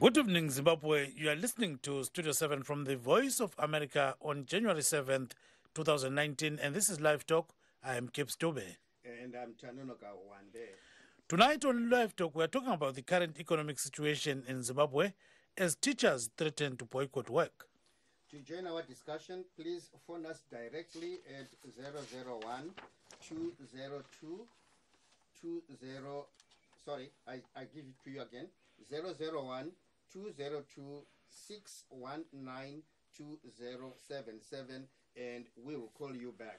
Good evening, Zimbabwe. You are listening to Studio 7 from the Voice of America on January 7th, 2019, and this is LiveTalk. I am Kip Stube. And I'm Tanunoka Wande. Tonight on LiveTalk, we are talking about the current economic situation in Zimbabwe as teachers threaten to boycott work. To join our discussion, please phone us directly at 001 202 I give it to you again, 001 202 619 2077, and we will call you back.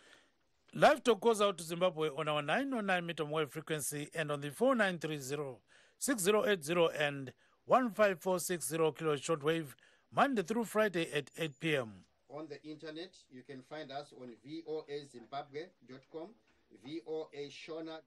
LiveTalk goes out to Zimbabwe on our 909 meter wave frequency and on the 4930 6080 and 15460 kilo shortwave Monday through Friday at 8 p.m. On the internet, you can find us on voazimbabwe.com, voashona.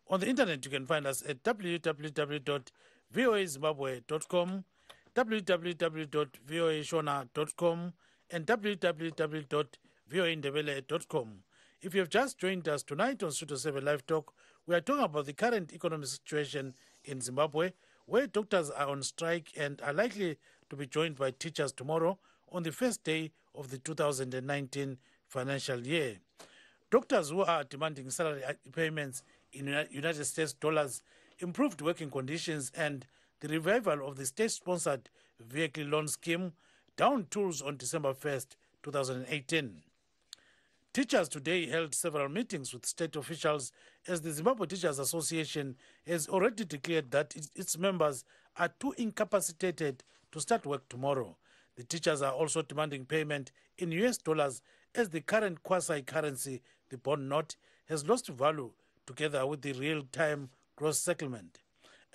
On the internet, you can find us at www.voazimbabwe.com, www.voashona.com, and www.voaindebele.com. If you have just joined us tonight on Studio 7 Live Talk, we are talking about the current economic situation in Zimbabwe, where doctors are on strike and are likely to be joined by teachers tomorrow on the first day of the 2019 financial year. Doctors who are demanding salary payments in United States dollars, improved working conditions, and the revival of the state-sponsored vehicle loan scheme down tools on December 1st, 2018. Teachers today held several meetings with state officials as the Zimbabwe Teachers Association has already declared that its members are too incapacitated to start work tomorrow. The teachers are also demanding payment in US dollars as the current quasi-currency, the bond note, has lost value together with the real-time gross settlement.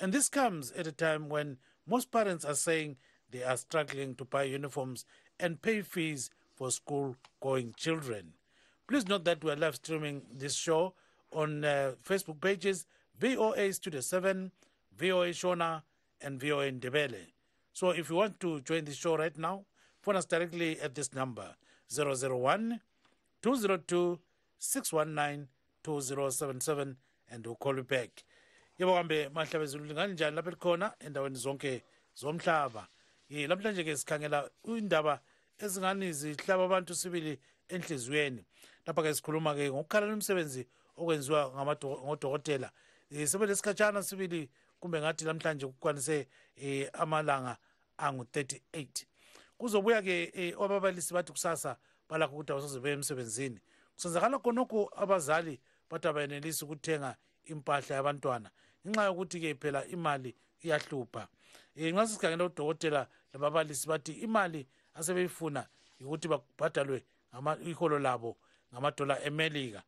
And this comes at a time when most parents are saying they are struggling to buy uniforms and pay fees for school-going children. Please note that we are live streaming this show on Facebook pages VOA Studio 7, VOA Shona, and VOA Ndebele. So if you want to join the show right now, phone us directly at this number, 001 202 619 2077, and we'll call you back. Yebo kambe mahlaba ezulu lingani njani lapha likhona endaweni zonke zomhlaba. Lamhlanje ke sikhangela indaba ezingani zihlaba abantu sibili enhlizweni. Lapha ke sikhuluma ke ngokukhala umsebenzi okwenziwa ngodokotela. Sebelesikhatshana sibili kumbe ngathi lamhlanje kukwanise amalanga angu 38. Kuzobuya ke ababalisi bathi kusasa balakho ukuthi awusoze emsebenzini. Kusenzakala khonokho abazali bathi abayenelisi ukuthenga impahla yabantwana ngenxa yokuthi ke phela imali iyahlupha. Nxa sikhangela udokotela lababalisi bathi imali asebeyifuna ukuthi babhadalwe iholo labo ngamadola eMelika.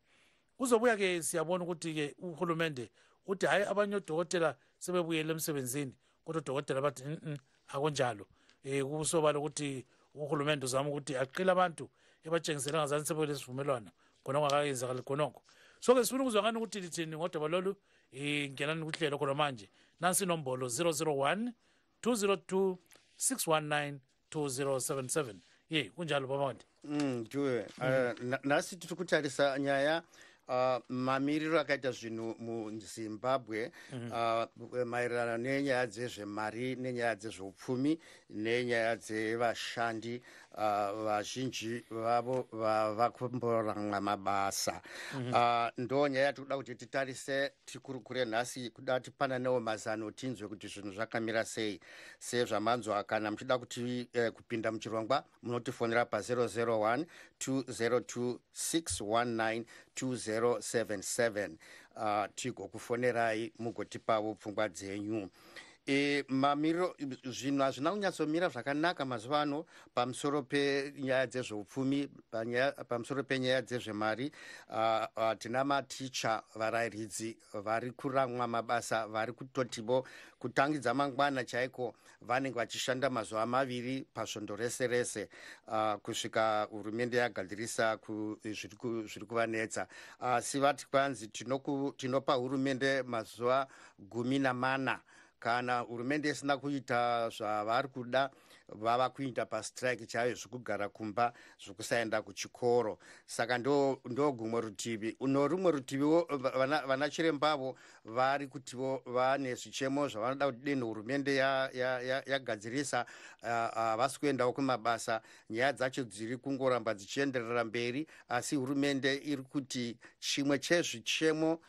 Kuzobuya ke siyabona ukuthi ke uhulumende uthi hayi abanye odokotela sebebuyele emsebenzini kodwa odokotela bathi akunjalo. Kusobala ukuthi uhulumende uzama ukuthi aqile abantu ebatshengisela ngazansi sebelesivumelwano khona ongakayenzakala khonokho. So ke sifuna ukuzwa ngani ukuthi lithini ngodaba lolu ngenani kuhlelo khona manje. Nansi inombolo 001 202 619 2077. Kunjalo baba Mandi. Ndiwe nasi tiri kutarisa nyaya mamiriro akaita zvinhu muZimbabwe maererano nenyaya dzezvemari nenyaya dzezveupfumi nenyaya dzevashandi vazhinji vavo vakumboramwa mabasa. Ndo nyaya yatikuda kuti titarise tikurukure nhasi kuda tipananewo mazano tinzwe kuti zvinhu zvakamira sei sezvamanzwa. Kana muchida kuti kupinda muchirongwa munotifonera pa 001 202 619 2077 tigokufonerai mugotipawo pfungwa dzenyu. Mamiriro zvinhu hazvina kunyatsomira zvakanaka mazuva ano pamusoro penyaya dzezveupfumi, pamusoro penyaya dzezvemari. Tina maticha varayiridzi vari kuramwa mabasa vari kutotivo kutangidza mangwana chaiko vanenge vachishanda mazuva maviri pasvondo rese rese kusvika hurumende yagadzirisa zviri kuvanetsa. Asi vati kwanzi tinopa hurumende mazuva 14. Kana hurumende isina kuita zvavari kuda vava kuita pastrike chaiyo zvekugara kumba zvekusaenda kuchikoro. Saka ndo gumwe rutivi. Rumwe rutiviwo vana chirembavo vari kutivo vane zvichemo zvavanoda kuti deni hurumende yagadzirisa havasi kuendawo kumabasa. Nyaya dzacho dziri kungoramba dzichienderera mberi, asi hurumende iri kuti chimwe chezvichemo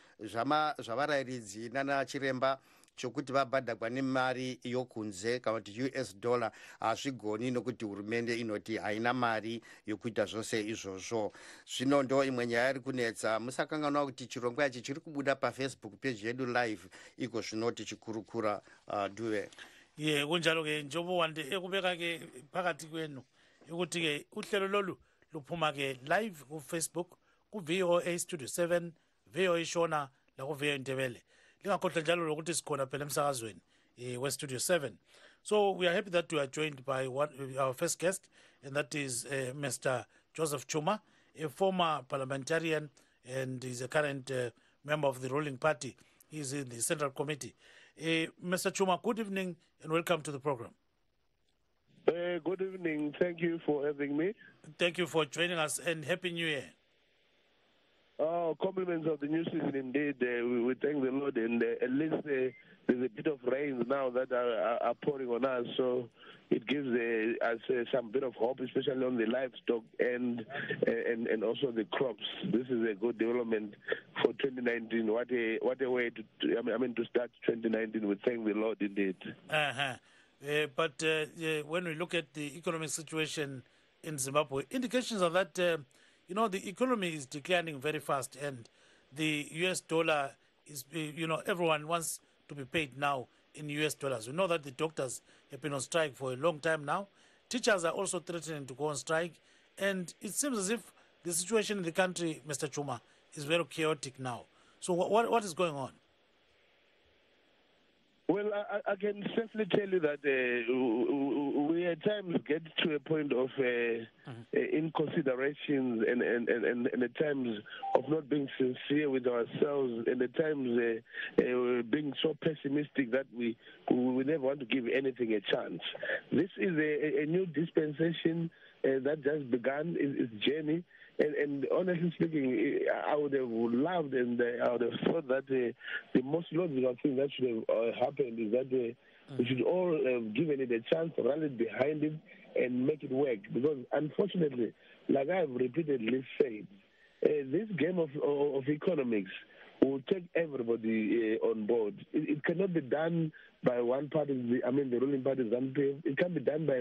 zvavarayiridzi nana chiremba chokuti vabhadhagwa nemari yokunze kana kuti US dollar hazvigoni, nokuti hurumende inoti haina mari yokuita zvose izvozvo. Zvino ndo imwe nyaya iri kunetsa. Musakanganwa kuti chirongwa ichi chiri kubuda pafacebook page yedu live iko zvino tichikurukura duve. Ye kunjalo ke njobo wande ekubeka ke phakathi kwenu ukuthi ke uhlelo lolu luphuma ke live ku Facebook ku VOA Studio 7, VOA Shona la ku VOA Ndebele. Lingakhohlwa njalo lokuthi sikhona phela emsakazweni we Studio 7. So we are happy that we are joined by our first guest, and that is Mr. Joseph Chuma, a former parliamentarian and is a current member of the ruling party. He is in the Central Committee. Mr. Chuma, good evening and welcome to the program. Good evening. Thank you for having me. Thank you for joining us and Happy New Year. Compliments of the new season indeed. We thank the Lord, and at least there's a bit of rain now that are pouring on us, so it gives us some bit of hope, especially on the livestock and also the crops. This is a good development for 2019. What a way to start 2019. We thank the Lord indeed. But when we look at the economic situation in Zimbabwe, indications are that the economy is declining very fast, and the US dollar is, everyone wants to be paid now in US dollars. We know that the doctors have been on strike for a long time now. Teachers are also threatening to go on strike, and it seems as if the situation in the country, Mr. Chuma, is very chaotic now. So what is going on? Well, I can safely tell you that we at times get to a point of inconsiderations and at times of not being sincere with ourselves, and at times being so pessimistic that we never want to give anything a chance. This is a new dispensation that just began its journey. And honestly speaking, I would have loved and I would have thought that the most logical thing that should have happened is that we should all have given it a chance, rallied behind it, and make it work. Because unfortunately, like I have repeatedly said, this game of economics will take everybody on board. It cannot be done by one party, the ruling party, ZANU-PF. It can be done by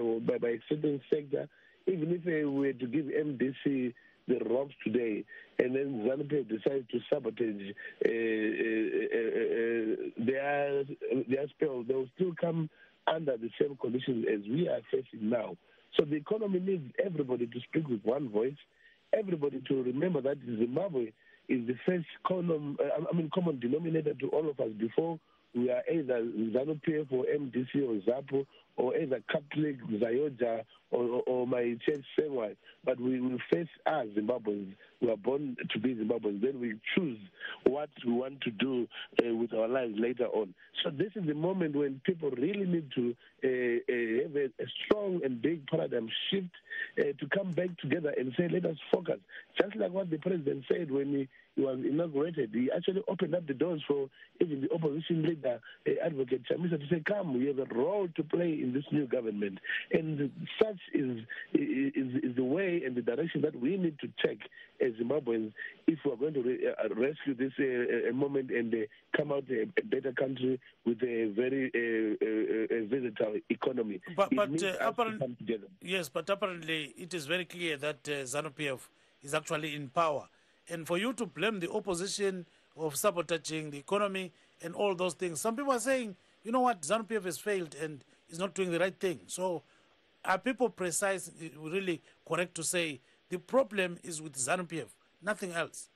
a certain sector. Even if we were to give MDC the ropes today, and then ZANU-PF decides to sabotage their spell, they will still come under the same conditions as we are facing now. So the economy needs everybody to speak with one voice, everybody to remember that Zimbabwe is the first common denominator to all of us. Before, we are either ZANU-PF or MDC or ZAPO, or either Catholic, Zayoja, or my church Sengwai. But we will face us, Zimbabweans. We are born to be Zimbabweans. Then we choose what we want to do with our lives later on. So this is the moment when people really need to have a strong and big paradigm shift to come back together and say, let us focus. Just like what the president said when he was inaugurated, he actually opened up the doors for even the opposition leader, Advocate Chamisa, to say, come, we have a role to play in this new government. And such is the way and the direction that we need to take as Zimbabweans if we are going to rescue this moment and come out a better country with a very versatile economy. But apparently, yes, but apparently it is very clear that ZANU-PF is actually in power. And for you to blame the opposition of sabotaging the economy and all those things, some people are saying, you know what, ZANU-PF has failed and is not doing the right thing. So are people precise, really correct to say the problem is with ZANU-PF, nothing else?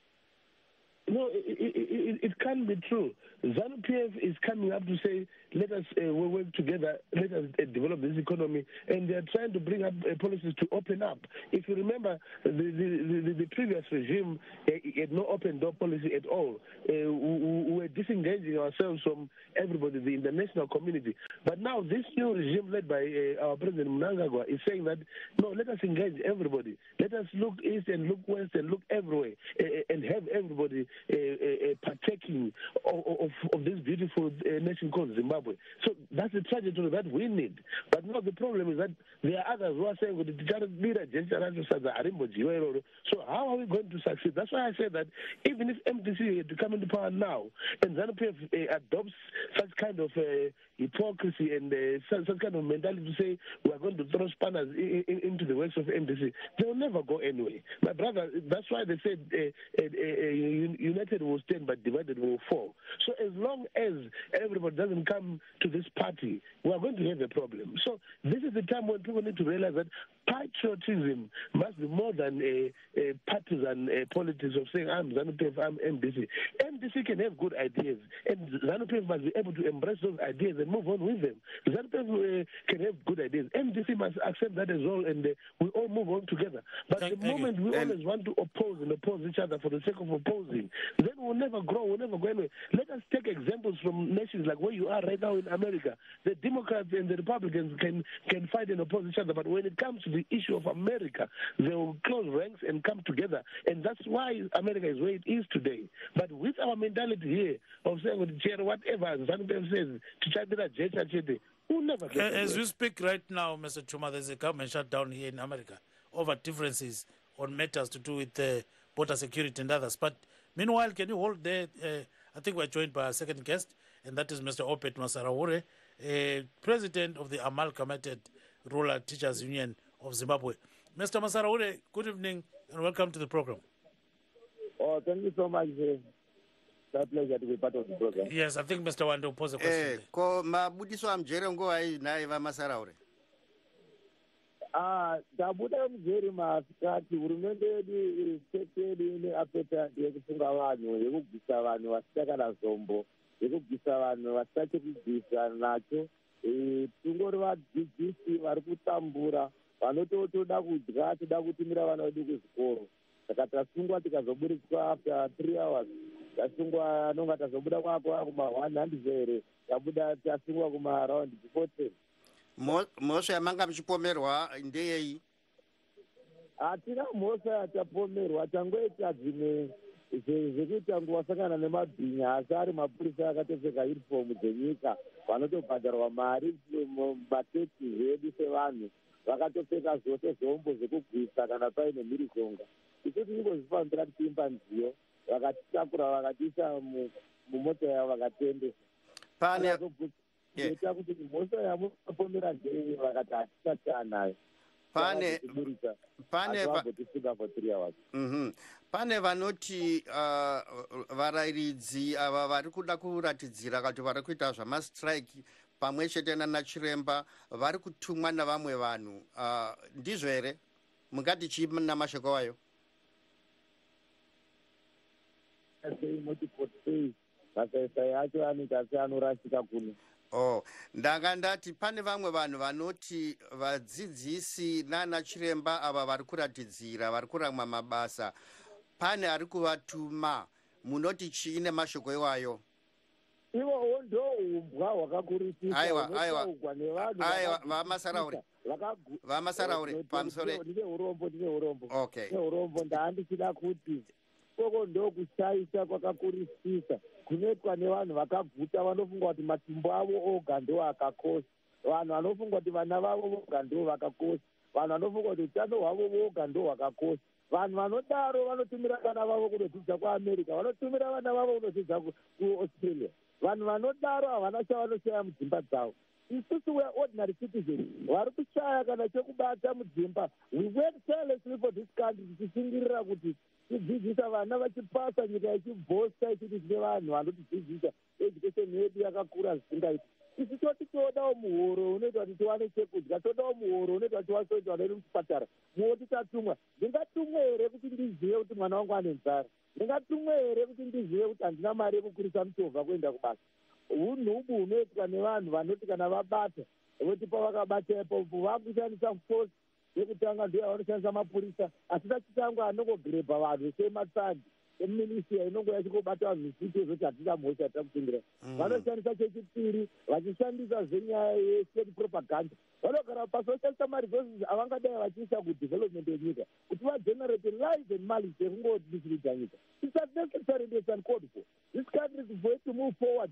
No, it can't be true. ZANU-PF is coming up to say, let us work together, let us develop this economy, and they are trying to bring up policies to open up. If you remember, the previous regime had no open door policy at all. We were disengaging ourselves from everybody, the international community. But now this new regime led by our President Mnangagwa is saying that, no, let us engage everybody. Let us look east and look west and look everywhere and have everybody partaking of this beautiful nation called Zimbabwe. So that's the trajectory that we need. But now the problem is that there are others who are saying, so how are we going to succeed? That's why I said that even if MDC had to come into power now and ZANU-PF adopts such kind of hypocrisy and such kind of mentality to say we are going to throw spanners into the works of MDC, they will never go anywhere. My brother, that's why they said united will stand but divided will fall. So as long as everybody doesn't come to this party, we are going to have a problem. So this is the time when people need to realize that patriotism must be more than a partisan politics of saying I'm ZANU-PF, I'm MDC. MDC can have good ideas, and ZANU-PF must be able to embrace those ideas and move on with them. ZANU-PF can have good ideas. MDC must accept that as well, and we all move on together. But the moment we always want to oppose and oppose each other for the sake of opposing, then we'll never grow, we'll never go anywhere. Let us take examples from nations like where you are right now in America. The Democrats and the Republicans can fight and oppose each other, but when it comes to the issue of America, they will close ranks and come together, and that's why America is where it is today. But with our mentality here of saying whatever ZANU-PF says, we'll never get as we speak right now, Mr. Chuma, there's a government shutdown here in America over differences on matters to do with border security and others. But meanwhile, can you hold there? I think we're joined by our second guest, and that is Mr. Opet Masarahure, president of the Amalgamated Rural Teachers Union of Zimbabwe. Mr. Masarahure, good evening and welcome to the program. Oh, thank you so much. It's a pleasure to be part of the program. Yes, I think Mr. Wando posed a question. Mabudiso amjere nguwai naye vamasaraure. Tabuda mjeri masikati hurumende yedu state ine appetite yekusunga vanhu yekubvisa vanhu vasina zombo yekubvisa vanhu vasina chekubvisa nacho tungori vadzidzisi vari kutambura vanotoda kudya toda kutumira vana vedu kuzvikoro saka tasungwa tikazoburitswa after 3 hours tasungwa anonga tazobuda kwako kuma 100 here tabuda tasungwa kuma around 40. Mhosva yamanga muchipomerwa ndeyei? Hatina mhosva yatapomerwa, tangoita dzimwe zvekuita nguvasangana nemabhinya asi ari mapurisa akatopfeka uniform dzenyika vanotobhadharwa mari mumateksi zvedu sevanhu vakatopfeka zvose zvombo zvekugwisa kana paine mhirizhonga. Isu tingozvifambira tiimba nziyo vakatitakura vakatiisa mumota yavo vakatendesa ita kuti mhosva yamunapomera ndei vakati hatisati anayo pane vanoti varayiridzi ava vari kuda kuratidzira kuti vari kuita zvamastrike pamwe chete nanachiremba vari kutumwa navamwe vanhu, ndizvo here? Mungati chii namashoko wayo? masaisai acho anoita seanorasika kuno. Ndanga ndati pane vamwe vanhu vanoti vadzidzisi nana chiremba ava vari kuratidzira vari kuramwa mabasa, pane ari kuvatuma. Munoti chii nemashoko iwayo? Ivo ndo umbwa hwakakurisisa. Aiwa, vamasaraure pamusoro. Ndine urombo. Okay. Ndine urombo ndaandichida kuti koko ndo kushaisha kwakakurisisa kunoitwa nevanhu vakabvuta vanofunga kuti matumbu avo oga ndo akakosha, vanhu vanofunga kuti vana vavo voga ndo vakakosha, vanhu vanofunga kuti utano hwavo voga ndo hwakakosha. Vanhu vanodaro vanotumira vana vavo kunodzidza kuAmerica, vanotumira vana vavo kunodzidza kuAustralia. Vanhu vanodaro havana chavanoshaya mudzimba dzavo. Isusu we ordinary citizens vari kushaya kana chekubata mudzimba. We work tirelessly for this country tichishingirira kuti tidzidzisa vana vachipasa nyika ichibhosta ichiti tine vanhu vanotidzidzisa education yedu yakakura zvisingaiti. isi toti todawo muhoro unoita kuti tiwane chekudya, todawo muhoro unoita kuti tiwasoita vanoiri muchipatara. Muhoro titatumwa, ndingatumwe here kuti ndizive kuti mwana wangu ane nzara? Ndingatumwe here kuti ndizive kuti handina mari yekukurisa muchovha kuenda kubasa? Unhubu hunoitwa nevanhu vanoti kana vabata voti pavakabata ipopo vakushandisa force yekutanga ndiyo yavanoshandisa mapurisa, asi tachitangwa anongogrebha vanhu sematsandi eminisia inongo yachingobata vanhu misiti zoti hatina mhosva yatakutungira. Vanoshandisa chechipiri vachishandisa zvenyaya yestate propaganda. Vanogara pasi voshandisa maresources avangadai vachiisa kudevelopment yenyika kuti vagenerate lies and malice yekungomisilidza nyika. It's not necessary, it's uncalled for. This country is going to move forward.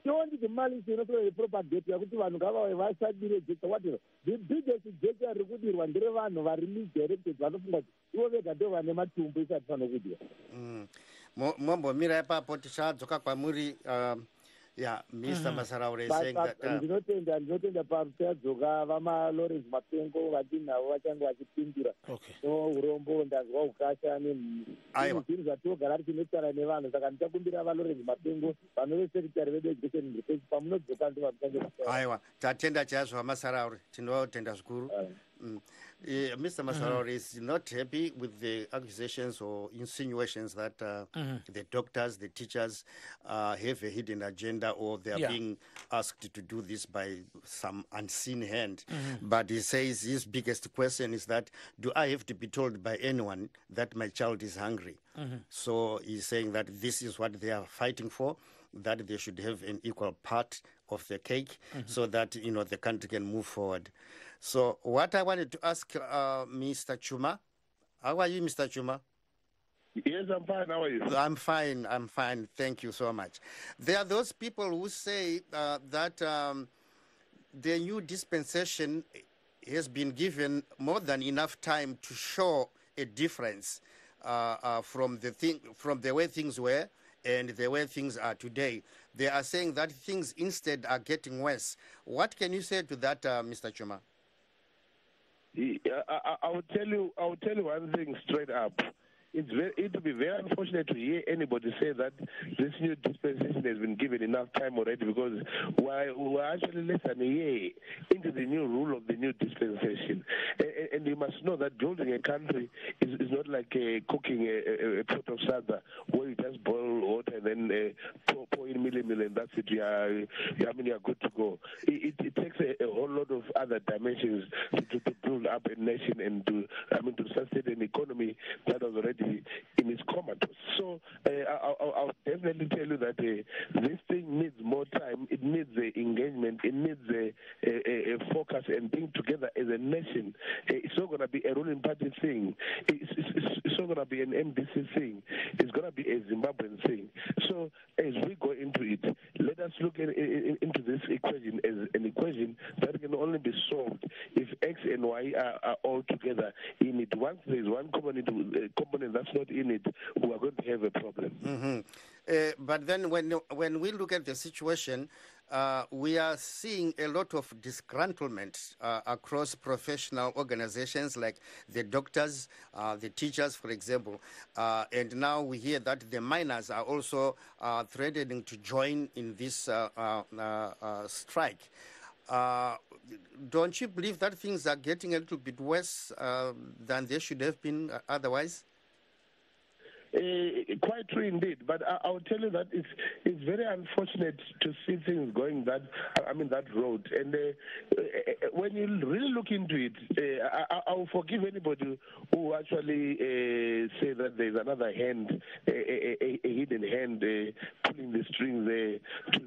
Beyond the malice inotora yepropaganda yakuti vanhu ngavave vasadire jecha whatever. The biggest jecha riri kudirwa nderevanhu vari misdirected vanofunga kuti ivo vega ndo vane matumbu isati vanokudira. Mombomira ipapo tichadzoka kwamuri Mr. Masaraure saying that ndinotenda paruchadzoka vamaLawrence Mapengo vatinavo vachange vachipindura urombo ndanzwa ukasha nezvinhu zvatogara tichinetsara nevanhu, saka ndichakumbira vaLawrence Mapengo vanove sekretary veducation and research pamunodzoka ndo vamuchange. Aiwa, tatenda chaizvo vaMasaraure, tinotenda zvikuru. Mr. Masaraure is not happy with the accusations or insinuations that the doctors, the teachers have a hidden agenda, or they are being asked to do this by some unseen hand. But he says his biggest question is that, do I have to be told by anyone that my child is hungry? So he's saying that this is what they are fighting for, that they should have an equal part of the cake so that, the country can move forward. So what I wanted to ask Mr. Chuma, how are you, Mr. Chuma? Yes, I'm fine. How are you? I'm fine. Thank you so much. There are those people who say that the new dispensation has been given more than enough time to show a difference from the way things were and the way things are today. They are saying that things instead are getting worse. What can you say to that, Mr. Chuma? I will tell you one thing straight up. It would be very unfortunate to hear anybody say that this new dispensation has been given enough time already, because we're actually less than a year into the new rule of the new dispensation. And you must know that building a country is not like cooking a pot of sada where you just boil water and then pour in milli and that's it. You are good to go. It takes a whole lot of other dimensions to build up a nation and to sustain an economy that was already in its comatose. So I'll definitely tell you that this thing needs more time. It needs engagement. It needs a focus and being together as a nation. It's not going to be a ruling party thing. It's not going to be an MDC thing. It's going to be a Zimbabwean thing. So as we go into it, let us look into this equation as an equation that can only be solved if X and Y are all together in it. Once there is one component that's not in it, we are going to have a problem. But then when we look at the situation, we are seeing a lot of disgruntlement across professional organizations like the doctors, the teachers, for example. And now we hear that the miners are also threatening to join in this strike. Don't you believe that things are getting a little bit worse than they should have been otherwise? Quite true indeed, but I will tell you that it's very unfortunate to see things going that road. And when you really look into it, I will forgive anybody who actually say that there's another hand, a hidden hand pulling the strings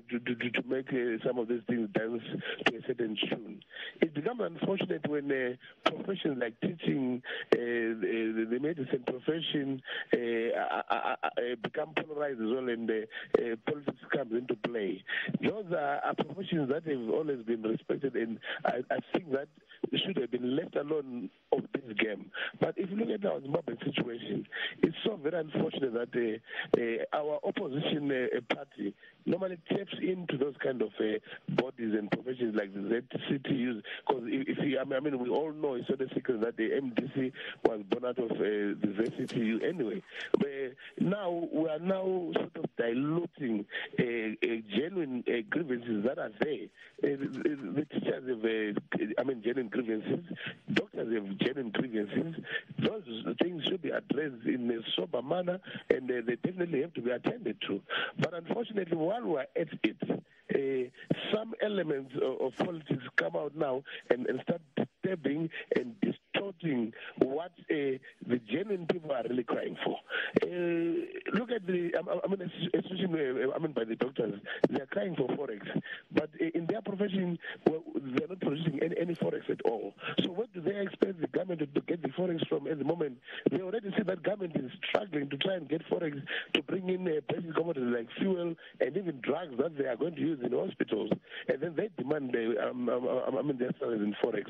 to make some of these things dance to a certain tune. It becomes unfortunate when professions like teaching, the medicine profession, become polarized as well, and politics comes into play. Those are professions that have always been respected, and I think that should have been left alone of this game. But if you look at our Zimbabwe situation, it's so very unfortunate that our opposition party normally taps into those kind of bodies and professions like the ZCTUs. Because we all know it's not a secret that the MDC was born out of the ZCTU anyway. But now we are now sort of diluting genuine grievances that are there. The teachers have genuine grievances. Doctors have genuine grievances. Those things should be addressed in a sober manner, and they definitely have to be attended to. But unfortunately, while we are at it, some elements of politics come out now and start disturbing and distorting what the genuine people are really crying for. Look at especially by the doctors, they are crying for forex, but in their profession, they are not producing any forex at all. So where do they expect the government to get the forex from at the moment? They already see that government is struggling to try and get forex to bring in basic commodities like fuel and even drugs that they are going to use in hospitals, and then they demand their salaries in forex.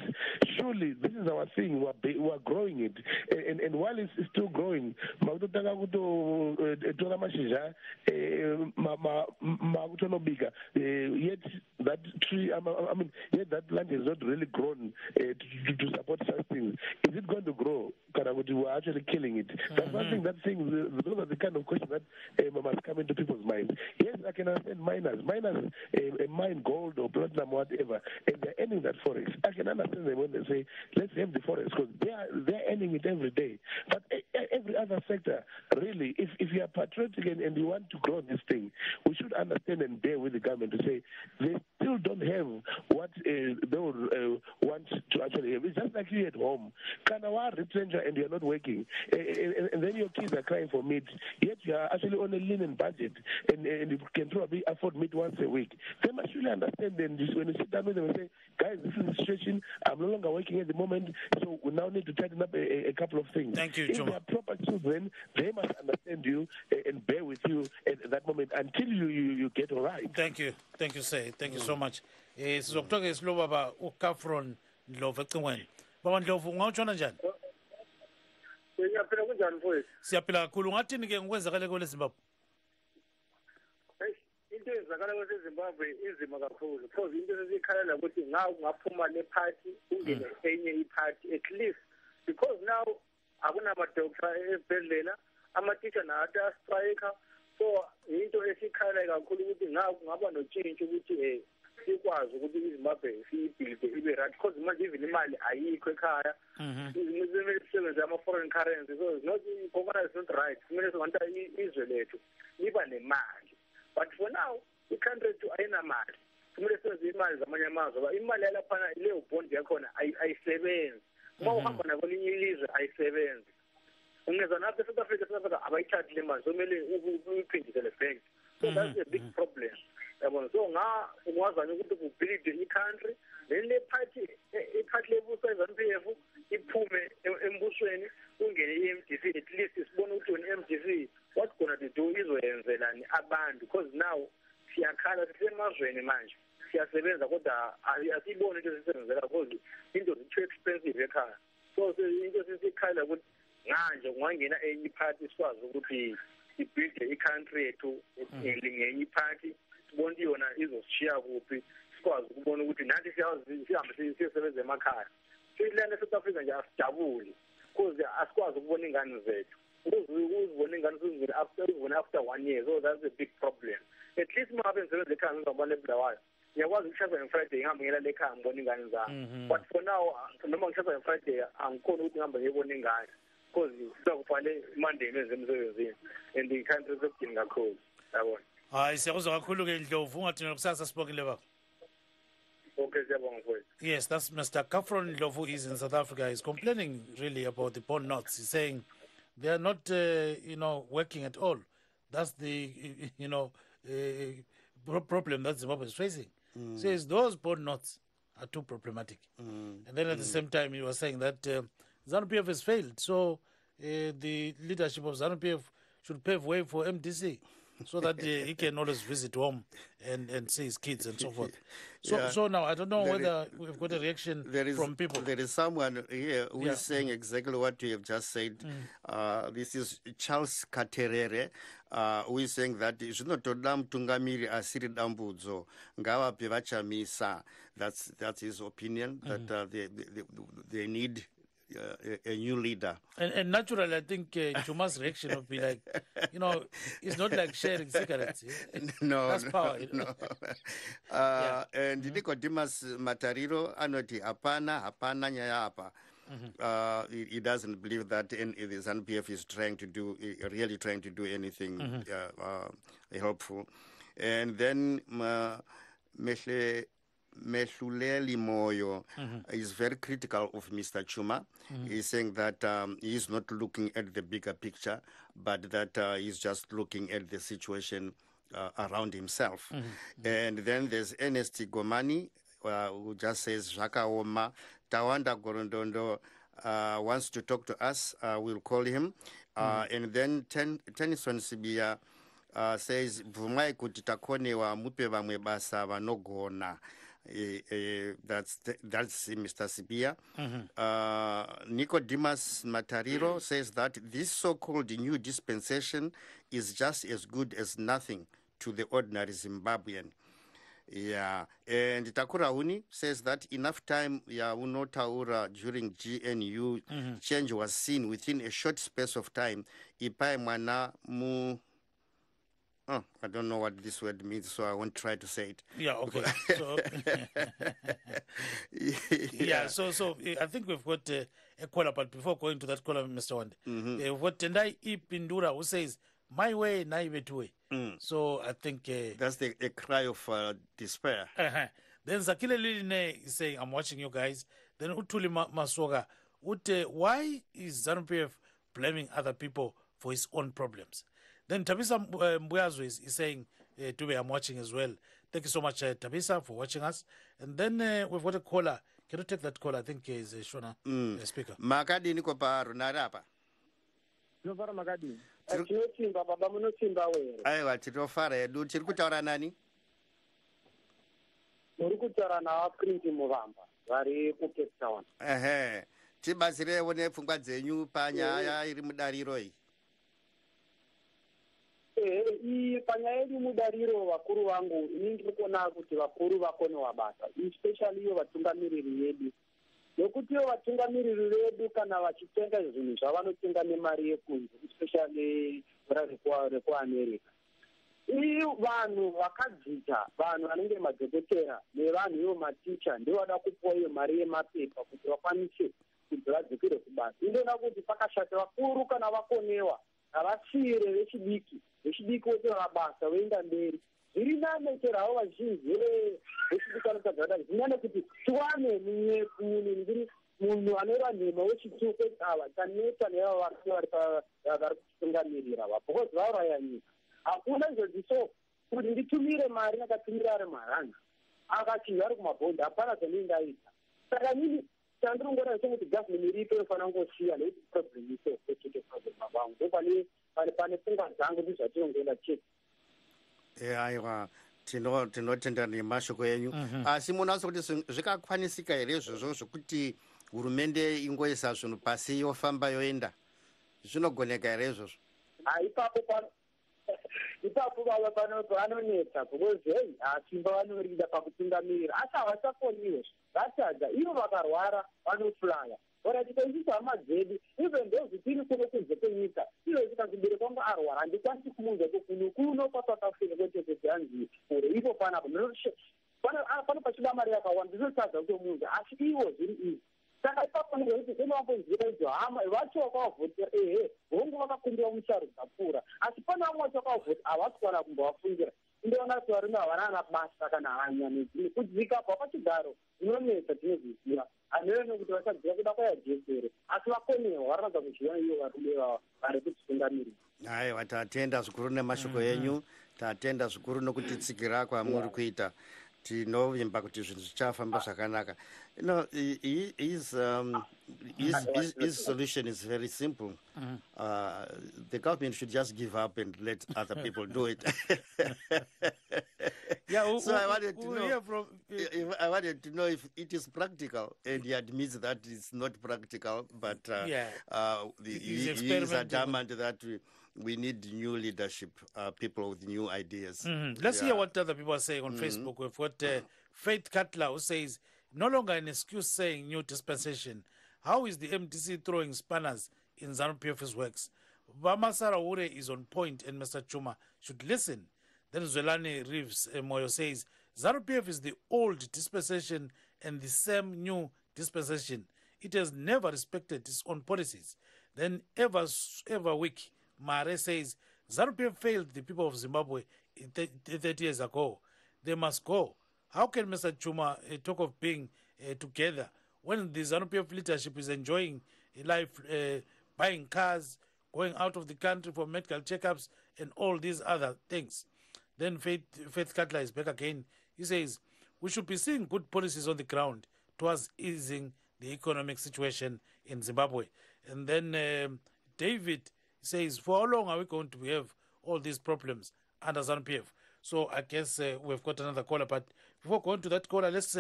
Surely this is our thing. We are growing it, and while it's still growing, yet that tree, yet that land is not really grown to support such things. Is it going to grow? We're actually killing it. That's one thing. Those are the kind of questions that must come into people's minds. Yes, I can understand miners. Miners mine gold or platinum, whatever, and they're earning that forex. I can understand them when they say, let's have the forex, because they're earning it every day. But every other sector, really, if you are patriotic and you want to grow this thing, we should understand and bear with the government to say they still don't have what they would want to actually have. It's just like you at home. And you're not working, and then your kids are crying for meat, yet you are actually on a lean budget, and you can probably afford meat once a week. They must really understand. Then when you sit down with them and say, guys, this is the situation, I'm no longer working at the moment, so we now need to tighten up a couple of things. Thank you, if Juma. they are proper children, they must understand you and bear with you at that moment until you get all right. Thank you, sir. Thank you so much. Sizokuthoka isilo baba uKafron Ndlovu ecingweni. Baba Ndlovu, ungawutshona njani? Ngiyaphila kunjani mfowethu? Siyaphila kakhulu. Ungathini ke ngokwenzakala kwele Zimbabwe? Into ezakala kwele Zimbabwe inzima kakhulu, because into esizikhalela ukuthi ungaphuma le party ungene enye iparty at least, because now akunamadoktar esibhedlela, ama-teacher nathi astrike. So into esikhala kakhulu ukuthi ngaba notshintsho ukuthi sikwazi ukuthi iZimbabwe siyibhilide ibe right, because manje even imali ayikho ekhaya. Imisebenzi yama-foreign currency, so it's not right. Kumele singathi izwe lethu liba nemali, but for now i-country yethu ayinamali. Kumele senze imali zamanye amazwe, ngoba imali yalaphana leyo bond yakhona ayisebenzi. Uma uhamba nakwelinye ilizwe ayisebenzi. Ungeza napha eSouth Africa abayithathi le mali, so kumele uyiphindisele back. So that's a big problem. So ungazana ukuthi kubuild i-country, then le party lebusa iZANU-PF iphume embusweni, ungene i-MDC, at least sibone ukuthi wena i-MDC what's going to do, izoyenzelani abantu, because now siyakhala sisemazweni manje, siyasebenza kodwa asibone into sisebenzela, because into zi-too expensive ekhaya. So into sisikhala ukuthi manje ungangena enye party sikwazi ukuthi ibuild i-country yethu ngenye iparty, sibone yona izosishiya kuphi, sikwazi ukubona ukuthi nathi sihambe siyosebenza emakhaya. Silanda eSouth Africa nje asijabuli, because asikwazi ukubona ingane zethu. Uzibona ingane uzibona after 1 year, so that's a big problem. At least uma ngabe ngisebenza ekhaya ngizobona lebulawayo, ngiyakwazi ukushasa ngeFriday ngihambe ngiyela lekhaya ngibona ingane zami. But for now, noma ngishasa ngeFriday angikhona ukuthi ngihambe ngiyobona ingane, because sekufanele Monday ngenze emsebenzini and the country sekudini kakhulu. Yabona. Hayi, siyakuzwa kakhulu ke Ndlovu, ungathini kusasa sibokile baba. Okay, siyabonga mfowethu. Yes, that's Mr. Kafron Ndlovu. He's in South Africa. He's complaining really about the bond knots. He's saying they are not, working at all. That's the, problem that Zimbabwe is facing. Says those bond knots are too problematic. And then at the same time, he was saying that ZANU-PF has failed. So the leadership of ZANU-PF should pave way for MDC. so that he can always visit home and see his kids and so forth. Yeah. So now I don't know whether we've got a reaction from people. There is someone here who is saying exactly what you have just said. This is Charles Katerere, who is saying that zvinotoda mutungamiri asiri dambudzo ngavape vachamisa. That's his opinion, that they need a new leader. And naturally, I think Chuma's reaction would be like, it's not like sharing cigarettes. No, that's power. No. And Nicodemus Matariro anoti hapana nyaya apa. He doesn't believe that the ZANU-PF is really trying to do anything helpful. And then Mehluleli Moyo is very critical of Mr. Chuma. He's saying that he's not looking at the bigger picture, but that he's just looking at the situation around himself. And then there's Ernest Gomani, who just says, Zakaoma, Tawanda Gorondondo wants to talk to us. We'll call him. And then Tennyson Sibia says, Vumai kutitakonewa mupe vamwe basa vanogona. That's Mr. Sibia. Nicodemus Matariro says that this so-called new dispensation is just as good as nothing to the ordinary Zimbabwean. Yeah, and Takura Uni says that enough time unotaura during GNU change was seen within a short space of time. Ipai mwana mu. Oh, I don't know what this word means, so I won't try to say it. Yeah, okay. So I think we've got a caller, but before going to that caller, Mr. Wande, we've got Tendai Ipindura who says, my way, naive way. So I think... that's a cry of despair. Then Zakile Liline is saying, I'm watching you guys. Then Utuli Masoga, why is ZANU-PF blaming other people for his own problems? Then Tabisa Mbuyazo is saying, Tube, I'm watching as well. Thank you so much, Tabisa, for watching us. And then we've got a caller. Can you take that caller? I think is Shona, speaker. Makadi niko pa runarapa. Nofara Makadi. Tinotimba baba munotimba were. Aiwa tinofara edu tiri kutaura nani? Muri kutaura naVaPrince Muvamba vari kuCape Town. Tibatsirewo nepfungwa dzenyu panyaya iri mudariro iyi. Panyaya iri mudariro vakuru vangu ini ndiri kuona kuti vakuru vakonewa basa, especially iyo vatungamiriri vedu. Nokuti iyo vatungamiriri vedu kana vachitenga zvinhu zvavanotenga nemari yekunze, especially rekuAmerica. Vanhu vakadzita, vanhu vanenge madhokotera nevanhu ivo maticha ndivo vada kupuwa iyo mari yemapepa kuti vakwanise kuti vadzokere kubasa. Indoona kuti pakashata vakuru kana vakonewa havasiyire vechidiki votora mabasa voenda mberi. Zviri nane chero havo vazhinji vechidiki vanotadzada zvinyane kuti tiwane munhu anoreva nhema wechituko ava chaneta neava vari kutungamirira because vauraya nyika. Hakuna izvozvi so kuti nditumire mari akatumira ari maranga akachinja ari kumabhondi hapana zvandingaita. Saka nini chandinongona sekuti gavhmeni iripo yofanira kungosiya nekuti problem isoecheke problem vangu pane pfungwa dzangu ndizvatinongoenda chete. Aiwa, tinotenda nemashoko enyu. Asi munatso kuti zvikakwanisika here izvozvo zvokuti hurumende ingoisa zvinhu pasi yofamba yoenda? Zvinogoneka here izvozvo? Ipapo vanonetsa because simba vanorida pakutungamirira asi havachakoniwe vatadza ivo vakarwara vanoflaya oratikaiisa hama dzedu even those tiri kuno kunze kwenyika ivo tikazibere kwangu arwara handikwanisi kumunza kuno kwaSouth Africa kwetete hanzi ure ipo panapo pano pachida mari yakawanda ndinotadza kutomunza asi ivo zviri izvi. Saka ipapo ndinoiti zvinovangonzira izvo hama vacho vakavhotera hongu vakakumbira mucharo dzapfuura asi pana vamwe vacho vakavhota havasi kuwana kumbovafungira. Indoona kuti varume havanana basa kana hanya nedzimwe kudzikapo pachigaro zvinonetsa tinozviziva haneve nekuti vachadziva kuda kwayajesere asi vakonewa varatadza kuzviona iyo varume vari kutitungamirira. Aiwa, tatenda zvikuru nemashoko enyu, tatenda zvikuru nokutitsikira kwamuri kuita. tinovimba kuti zvinhu zvichafamba zvakanaka. His solution is very simple. The government should just give up and let other people do it. Yeah, So I wanted to know. I wanted to know if it is practical, and he admits that it's not practical. But he is adamant that we need new leadership, people with new ideas. Let's hear what other people are saying on Facebook. We've got Faith Cutler, who says, no longer an excuse saying new dispensation. How is the MDC throwing spanners in ZANU-PF's works? Bamasara Ure is on point, and Mr. Chuma should listen. Then Zwelane Reeves Moyo says, ZANU-PF is the old dispensation and the same new dispensation. It has never respected its own policies. Then ever weak, Mare says, ZANU-PF failed the people of Zimbabwe 30 years ago. They must go. How can Mr. Chuma talk of being together when the ZANU-PF leadership is enjoying life, buying cars, going out of the country for medical checkups, and all these other things? Then Faith Cutler is back again. He says, we should be seeing good policies on the ground towards easing the economic situation in Zimbabwe. And then David says, for how long are we going to have all these problems under ZANU-PF? So I guess we've got another caller. But before going to that caller, let's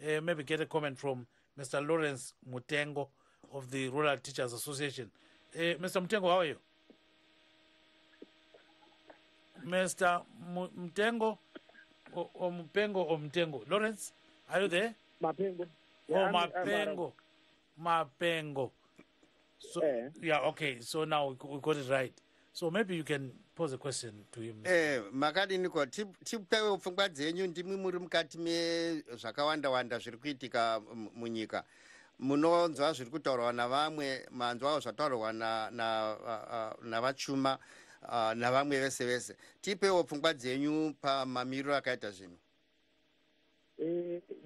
maybe get a comment from Mr. Lawrence Mutengo of the Rural Teachers Association. Mr. Mutengo, how are you? Mr. Mutengo, or Mupengo, or Mutengo. Lawrence, are you there? Mapengo. Oh, Mapengo. So, yeah, okay. So now we got it right. So maybe you can pose a question to him. Makadiniko tipewo pfungwa dzenyu ndimi muri mukati mezvakawanda zviri kuitika munyika. Munonzwa zviri kutaurwa navamwe, manzwawo zvataurwa navachuma navamwe vese vese. Tipewo pfungwa dzenyu pamamiriro akaita zvinhu.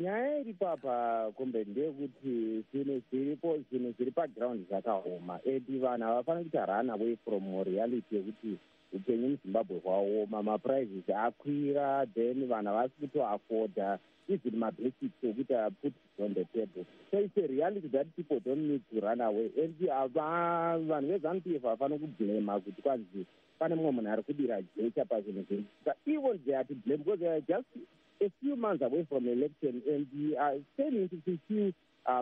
Nyaya iri papa kombe ndeyekuti zvinhu zviri paground zvakaoma, edi vanhu havafani kuita run away from reality yekuti upenyu muzimbabwe hwaoma, maprices akwira, then vanhu havasi kutoafforda even mabasics okuti put on the table. So it's a reality that people don't need to run away. And vanhu veZANU-PF havafani kublema kuti kwanzi pane mumwe munhu ari kudira jecha pazvinhu zvinhu. But even they are to blame because they are just a few months away from election, and they are failing to fulfill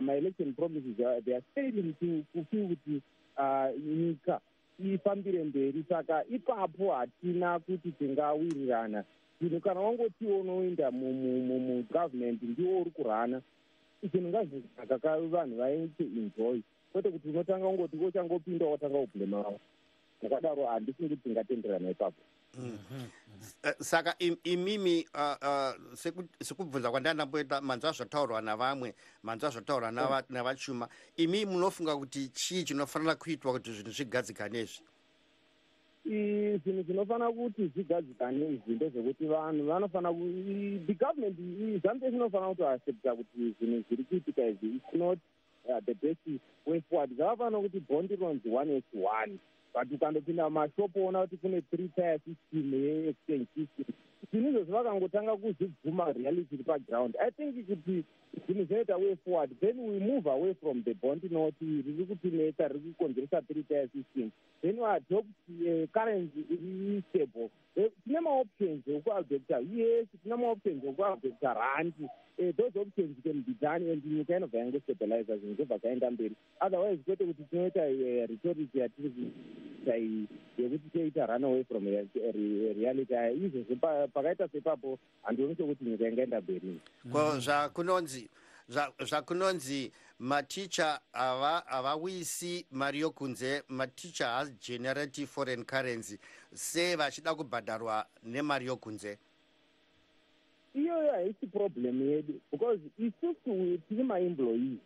my election promises. They are failing to fulfill with nyika ifambire mberi. Saka ipapo hatina kuti tingawirirana. Zvinhu kana wangotiwo unoenda mugovernment ndiwo uri kurana, zvinhu ngazvinaka vanhu vaite enjoy, kwete kuti unotanga ungoti wochangopinda watanga kublema wavo. Zvakadaro handisi kuti tingatenderana ipapo. Saka imimi sekubvunza kwandandamboita manzwa zvataurwa navamwe, manzwa zvataurwa navachuma, imi munofunga kuti chii chinofanira kuitwa kuti zvinhu zvigadzikane izvi? Zvinhu zvinofanira kuti zvigadzikane izvi ndezvekuti vanhu vanofanira the government ZANU-PF inofanira kuti accepta kuti zvinhu zviri kuitika izvi it's not the best way forward. Zvavafanira kuti bond loans 1:1. But ukandopinda mumashopu ona kuti kune 3-tier system ye-exchange system. Zvinhu izvozvo vakangotanga kuzvibvuma reality iri paground. I think kuti zvinhu zvinoita way forward, then we move away from the bond note riri kutinetsa, riri kukonzeresa 3-tier system. Then we adopt currency iri stable. Tine maoptions ekuadopta, yes, tine maoptions ekuadopta randi. Those options can be done and nyika inobva yangostabiliza zvinhu zvobva zvaenda mberi. Otherwise kwete kuti tinoita rhetoric yatiri yekuti toita run away from reality. Izvozvo pakaita sepapo handioni sekuti nyika ingaenda mberi. Zvakunonzi maticha havawisi mari yokunze, maticha has generate foreign currency, se vachida kubhadharwa nemari yokunze. Iyoyo haisi problem yedu because isusu tiri maemployees.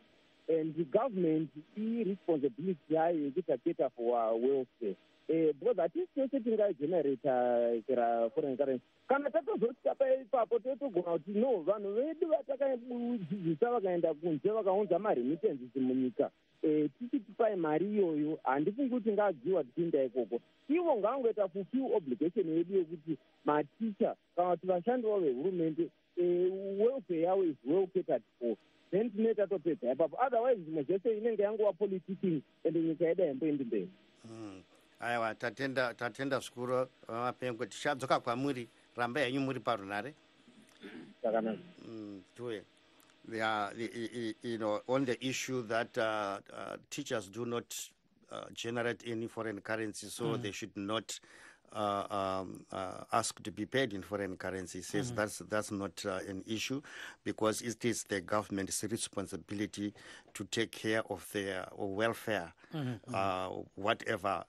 and the government responsibility yayo yekuti cater for welfare. Because hatisi tingaigenerator foreign currency kana tatozosvika ipapo totogona kuti no vanhu vedu vatakadzidzisa vakaenda kunze vakaunza maremittances munyika tichitipai mari iyoyo handifungi kuti ngaadziwa tichienda ikoko. Ivo ngavangoita fulfill obligation yedu yekuti maticha kana kuti vashandi vavo vehurumende welfare yavo is well catered for, then tinoita topedza ipapo, otherwise zvimwe zvese inenge yangova politicking ende nyika yedu haimboendi mberi. Aiwa, tatenda zvikuru vamapengo, tichadzoka kwamuri, ramba yenyu muri parunare. Tuye. On the issue that teachers do not generate any foreign currency, so they should not ask to be paid in foreign currency. Says that's not an issue, because it is the government's responsibility to take care of their welfare, whatever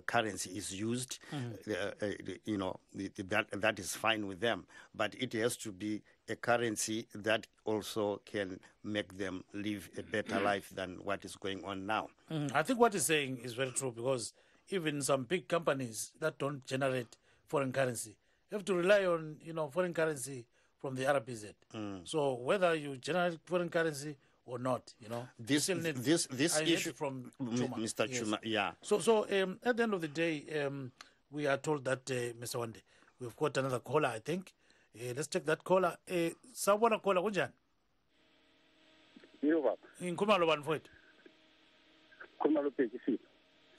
currency is used. That is fine with them, but it has to be a currency that also can make them live a better life than what is going on now. I think what he's saying is very true, because even some big companies that don't generate foreign currency have to rely on foreign currency from the RBZ. So whether you generate foreign currency or not, this issue from Chuma. Mr. Chuma, yeah. So at the end of the day, we are told that Mr. Wande, we've got another caller, I think. Let's take that caller. Sawubona caller kunjani? Yebo baba. Ngikhuluma lo bani mfowethu? Khuluma lo Bhekisipho.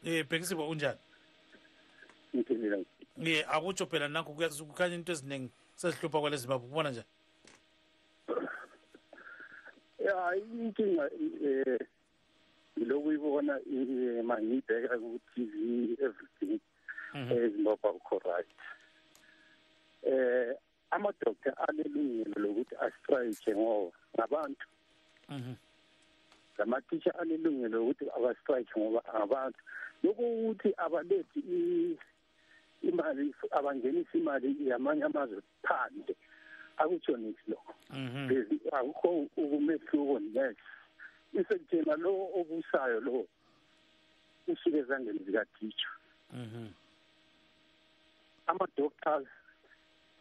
Bhekisipho unjani? Ngithini? Akutsho phela nakho kukhanya into eziningi sezihlupha kwale Zimbabwe, ubona njani? Ya, inkinga lokuyibona mangibheka ku TV everything eZimbabwe akho right. Amadoktar alelungelo lokuthi astrike ngoba ngabantu. Lamathisha alelungelo lokuthi abastrike ngoba ngabantu. Lokuthi abalethi imali, abangenisa imali yamanye amazwe phandle, akutsho nix lokho. Akukho ukumehluko next. Isekuthena lo obusayo lo usuke ezandleni zikatitsha. Ama-doctors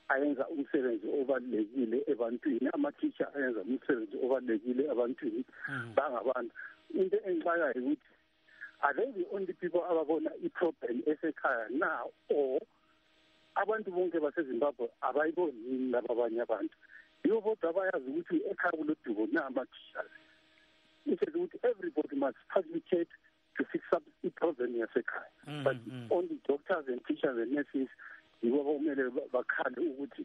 ayenza umsebenzi obalulekile ebantwini, ama-teacher ayenza umsebenzi obalulekile ebantwini bangabantu. Into engixakayo ukuthi are they the only people ababona i-problem esekhaya now, or abantu bonke baseZimbabwe abayiboni laba abanye abantu? Yibo bodwa abayazi ukuthi ekhaya kulodubo nama-teachers. It says ukuthi everybody must facilitate to fix up i-problem yasekhaya, but only doctors and teachers and nurses yibo abamele bakhale ukuthi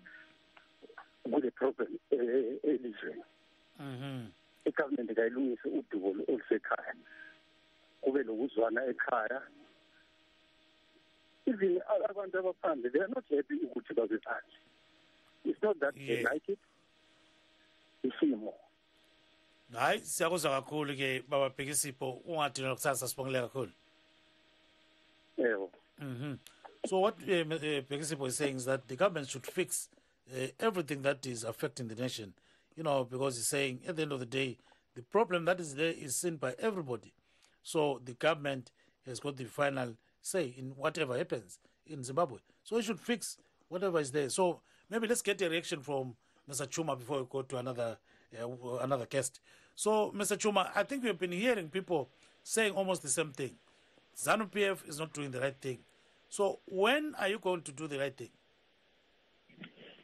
kule-problem elizweni. I-government kayilungise udubo olusekhaya, kube lokuzwana ekhaya. Even abantu abaphandle, they are not happy ukuthi babe phandle. It's not that they like it, isimo. Hayi, siyakuzwa kakhulu ke baba Bhekisipho, ungadinwa kusasa, sibongile kakhulu. Yebo. So what Bhekisipho is saying is that the government should fix everything that is affecting the nation, because he's saying at the end of the day, the problem that is there is seen by everybody. So the government has got the final say in whatever happens in Zimbabwe. So it should fix whatever is there. So maybe let's get a reaction from Mr. Chuma before we go to another guest. So, Mr. Chuma, I think we've been hearing people saying almost the same thing. ZANU-PF is not doing the right thing. So when are you going to do the right thing?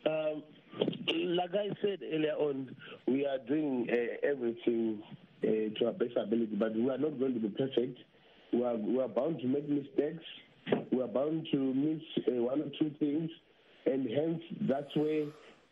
Like I said earlier on, we are doing everything to our best ability, but we are not going to be perfect. We are bound to make mistakes. We are bound to miss one or two things, and hence that's where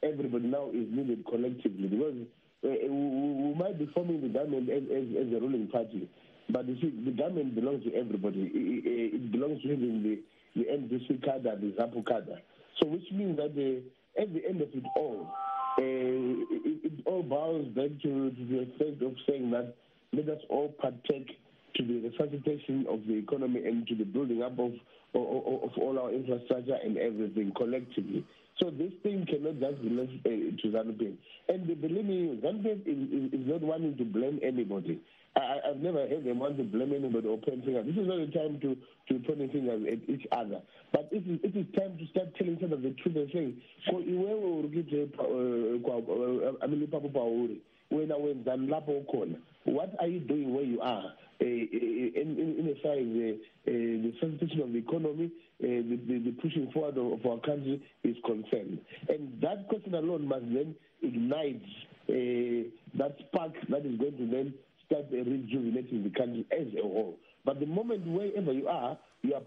everybody now is needed collectively, because we might be forming the government as a ruling party, but you see, the government belongs to everybody. It belongs to even the NDC cadre, the ZAPU cadre. So which means that at the end of it all, it all boils back to the effect of saying that let us all partake to the resuscitation of the economy and to the building up of all our infrastructure and everything collectively. So this thing cannot just be left to ZANU-PF. And believe me, ZANU-PF is not wanting to blame anybody. I've never heard them want to blame anybody or point fingers. This is not the time to point fingers at each other. But it is time to start telling some of the truth and saying, what are you doing where you are? In a side, the sensitivity of the economy, the pushing forward of our country is concerned. And that question alone must then ignite that spark that is going to then start rejuvenating the country as a whole. But the moment wherever you are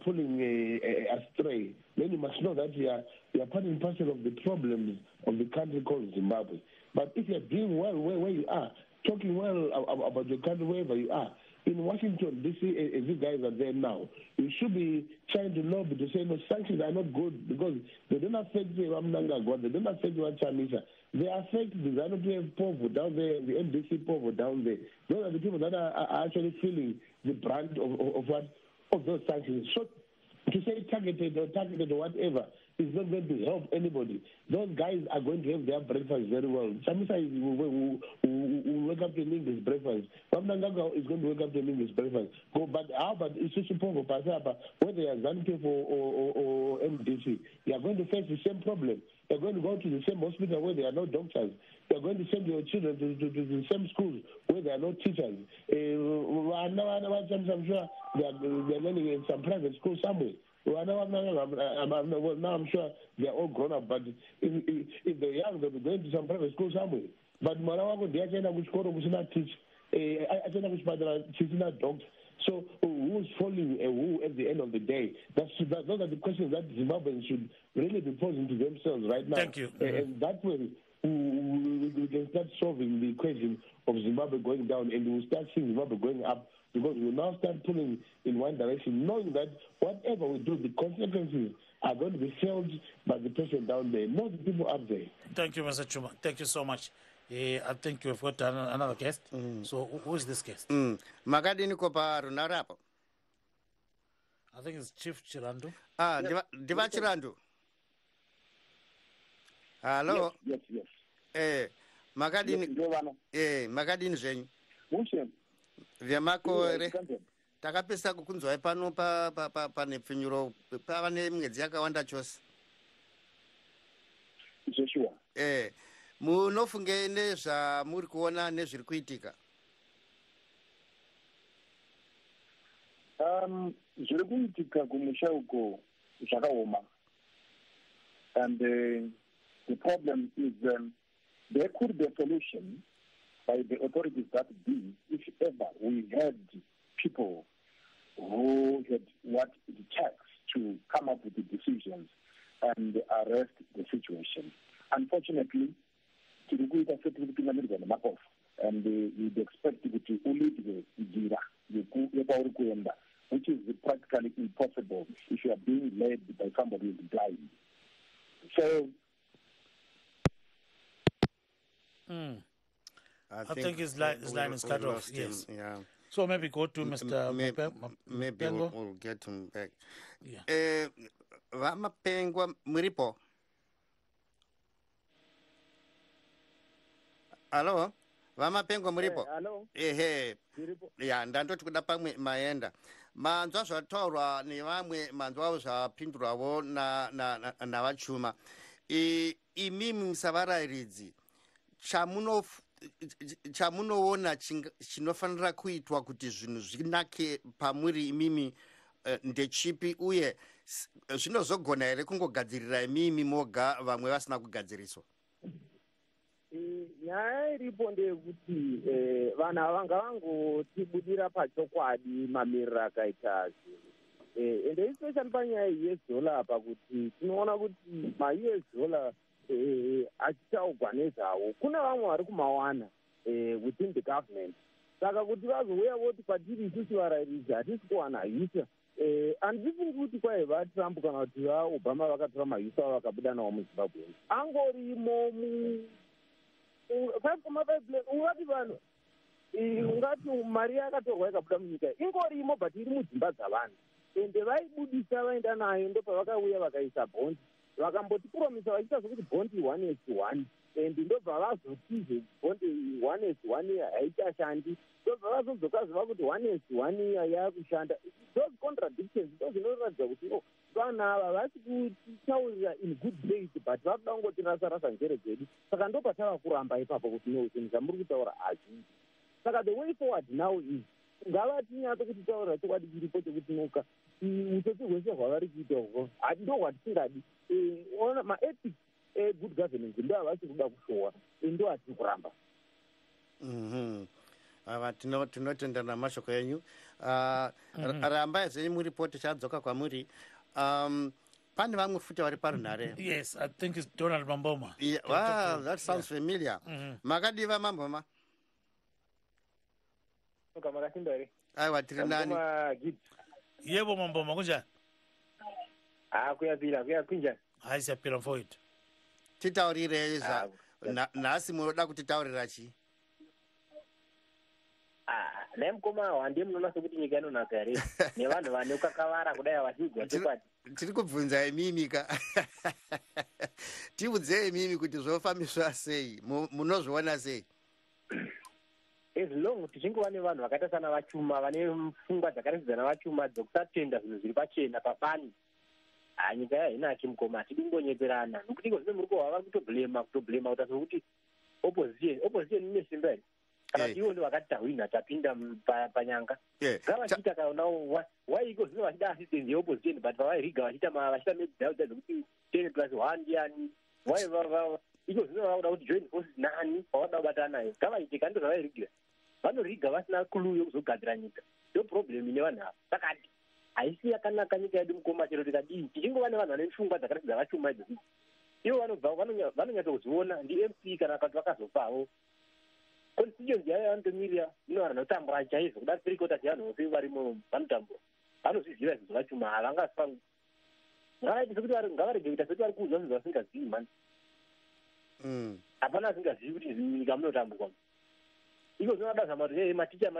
pulling astray, then you must know that you are part and parcel of the problems of the country called Zimbabwe. But if you are doing well where you are, talking well about your country wherever you are, in Washington, D.C., as you guys are there now, you should be trying to lobby to say, no, sanctions are not good because they don't affect the Ramnanga God, they don't affect the Chamisa. They affect the ZANU-PF povo down there, the NDC povo down there. Those are the people that are actually feeling the brunt of those sanctions. So to say targeted or whatever is not going to help anybody. Those guys are going to have their breakfast very well. Chamisa will wake up to an English breakfast. Ramnanga is going to wake up to an English breakfast. But how about Isusu Povo, Pasapa, whether they are ZANU-PF or MDC, they are going to face the same problem. They're going to go to the same hospital where there are no doctors. They're going to send your children to the same schools where there are no teachers. I'm sure they're learning in some private school somewhere. Now I'm sure they're all grown up, but if they're young, they'll be going to some private school somewhere. But they are teach. So who's falling who at the end of the day? Those are the questions that Zimbabweans should really be posing to themselves right now. Thank you. And that way we can start solving the equation of Zimbabwe going down, and we'll start seeing Zimbabwe going up, because we'll now start pulling in one direction, knowing that whatever we do, the consequences are going to be felt by the person down there, not the people up there. Thank you, Mr. Chuma. Thank you so much. I think you've got another guest. So who is this guest? Makadini kopa runarapo. I think it's Chief Chirandu. Diva Chirandu. Hello. Yes. Makadini. Makadini zvenyu. Vyamako re. Takapesa kukunzwai pano pane pfinyuro pava nemwedzi yakawanda chose. Joshua. Munofunge nezvamuri kuona nezviri kuitika? Zviri kuitika kumusha uko zvakaoma. And the problem is there could be a solution by the authorities that be if ever we had people who had what it takes to come up with the decisions and arrest the situation. Unfortunately, and we'd expect to lead the which is practically impossible if you are being led by somebody who is blind. So I think his line is cut off. Yes. Yeah. So maybe go to Mr. Maybe we'll get him back. Yeah. Vamapengwa muripo. Hello? Vamapengwa muripo? Hello? Ya, ndandoti kuda pamwe maenda. Manzwa zvataurwa nevamwe manzwawo zvapindurwawo navachuma. Imimi musavarayiridzi, chamunoona chinofanira kuitwa kuti zvinhu zvinake pamuri imimi ndechipi, uye zvinozogona here kungogadzirira imimi moga vamwe vasina kugadziriswa? Nyaya iripo ndeyekuti vanhu vanga vangotibudira pachokwadi mamiriro akaita zvinhu, ende especially panyaya yeUS dollar apa, kuti tinoona kuti maUS dollar achitaugwa nezvawo kune vamwe vari kumawana within the government. Saka kuti vazouya voti patiri isusu varayiridzi hatisi kuwana hisa, handifungi kuti kwaiva Trump kana kuti vaObama vakatora mahisa avo vakabuda nawo muZimbabwe, angorimo ungati vanhu ungati mari yakatorwa ikabuda munyika ingorimo, but iri mudzimba dzavanhu, ende vaibudisa vaenda nayo ndo pavakauya vakaisa bhondi vakambotipromisa vachiita zvokuti bhondi 1:1 and ndobva vazotizve bhondi 1:1 haichashandi ndobva vazodzoka ziva kuti 1:1 iya yakushanda. Those contradictions ndo zvinoratidza kuti vanhu ava vasi kutaurira in good faith but vakuda kungotirasa njere dzedu. Saka ndo patava kuramba ipapo kuti no zvinhu zvamuri kutaura hazvinji. Saka the way forward now is ngavatinyatso kuti taurira chokwadi chiripo chekuti noka utsotsi hwese hwavari kuita uhwo ndo hwatisingadi. Ona maethics good governance ndo havasi kuda kushowa ndo hatiri kuramba. Ava tinotenda namashoko enyu. Rambai zvenyu muripoti chadzoka kwamuri. Pane vamwe futi vari parunhare. Yes, I think it's Donald Mamboma. Yeah, wow, that sounds familiar. Makadiva Mamboma. Aiwa tiri nani? Yebo Mamboma kunjani? Kuyapira kunjani? Hayi siyapira mfowethu. Titaurire nhasi munoda kutitaurira chii? Nemukoma wande munonasa kuti nyika inonaka here nevanhu vane ukakavara kudai havachigwa chokwadi. Tiri kubvunza imimika. Tiudzei imimi kuti zvofambiswa sei, munozviona sei? As long tichingova nevanhu vakaita sana vachuma vane pfungwa dzakaratidzana vachuma dzokusatenda zvinhu zviri pachena pabani, nyika yainaki mukoma. Hatidi kungonyeperana nokuti iko zvino muri kuhava kutoblema kutaura kuti opposition ine simba here kana kuti ivo ndo vakati tahwina tapinda panyanga. Ngavachiita kana waiko zvino vachida assistance yeopposition but vavairiga vachiita medhauda dzokuti 10+1 ndiani iko zvino vavakuda kuti join forces nani vavada kubatana nayo. Ngavaitika ndo zvavairigira vanoriga vasina clue yokuzogadzira nyika. Ndo problem ine vanhu ava. Saka haisi yakanaka nyika yedu mukoma chero tikadii tichingova nevanhu vane pfungwa dzakaratidza vachuma idzozi ivo vanobva vanonyatsokuziona ndi MP kana vakati vakazofawo constituency yayo vanotomirira ino vanhu vanotambura chaizvo kuda 3/4 yevanhu vose varimo vanotambura vanozviziva zvinhu zvavachuma havangasifanga. Ngavaitise kuti ngavarege kuita sekuti vari kuudzwa zvinhu vasingazivi mani. Hapana asingazivi kuti nyika munotamburwa. Iko zvinoda zama kuti maticha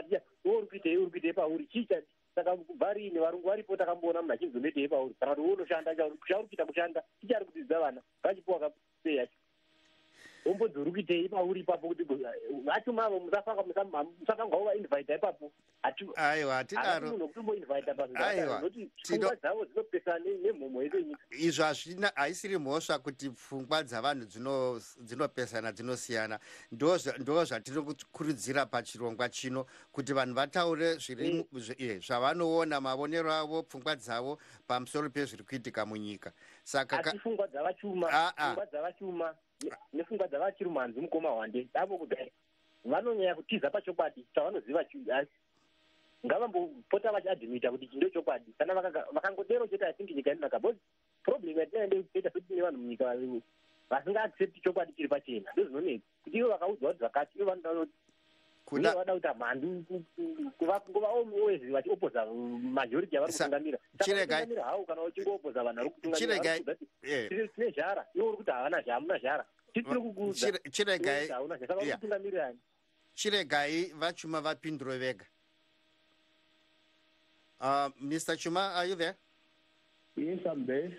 uri kuitei pauri chicha. Saka kubva riine varungu varipo takamboona munhu achizonetei pauri kana kuti unoshanda chauri kuita kushanda tichari kudzidzisa vana vachipuwa kapei yacho ombodzi kuitei pauri ipapo kuti vachuma avo musafanga uvainvita ipapo. Aiwa hatidaro munhu kutomboinvita pazinoti pfungwa dzavo dzinopesa nemhomo yedu yenyika. Izvo haisiri mhosva kuti pfungwa dzavanhu dzinopesana dzinosiyana. Ndo zvatiri kukurudzira pachirongwa chino kuti vanhu vataure zvavanoona mavonero avo pfungwa dzavo pamusoro pezviri kuitika munyika. Saka pfungwa dzavachuma nepfungwa dzavachirumanzi mukoma wande avo kudai vanonyanya kutiza pachokwadi chavanoziva asi ngavambopota vachiadhimita kuti chindo chokwadi kana vakangodero chete atingi nyika inonaka because problem yatinaende kuita sekuti nevanhu munyika vasingaaccepti chokwadi chiri pachena ndo zvinonetsa kuti ivo vakaudzwa kuti zvakati ivo vanoda vada kuita mhandu nguva always vachiopoza majority yavari kutungamira. Saka hawo kana uchingoopoza vanhu vari kutungamira tine zhara ivo uri kuti hamuna zhara titiri kukuudza hauna zhara saka vari kutungamirani. Chiregai vachuma vapindure vega. Mr. Chuma, are you there? Yes, I'm there.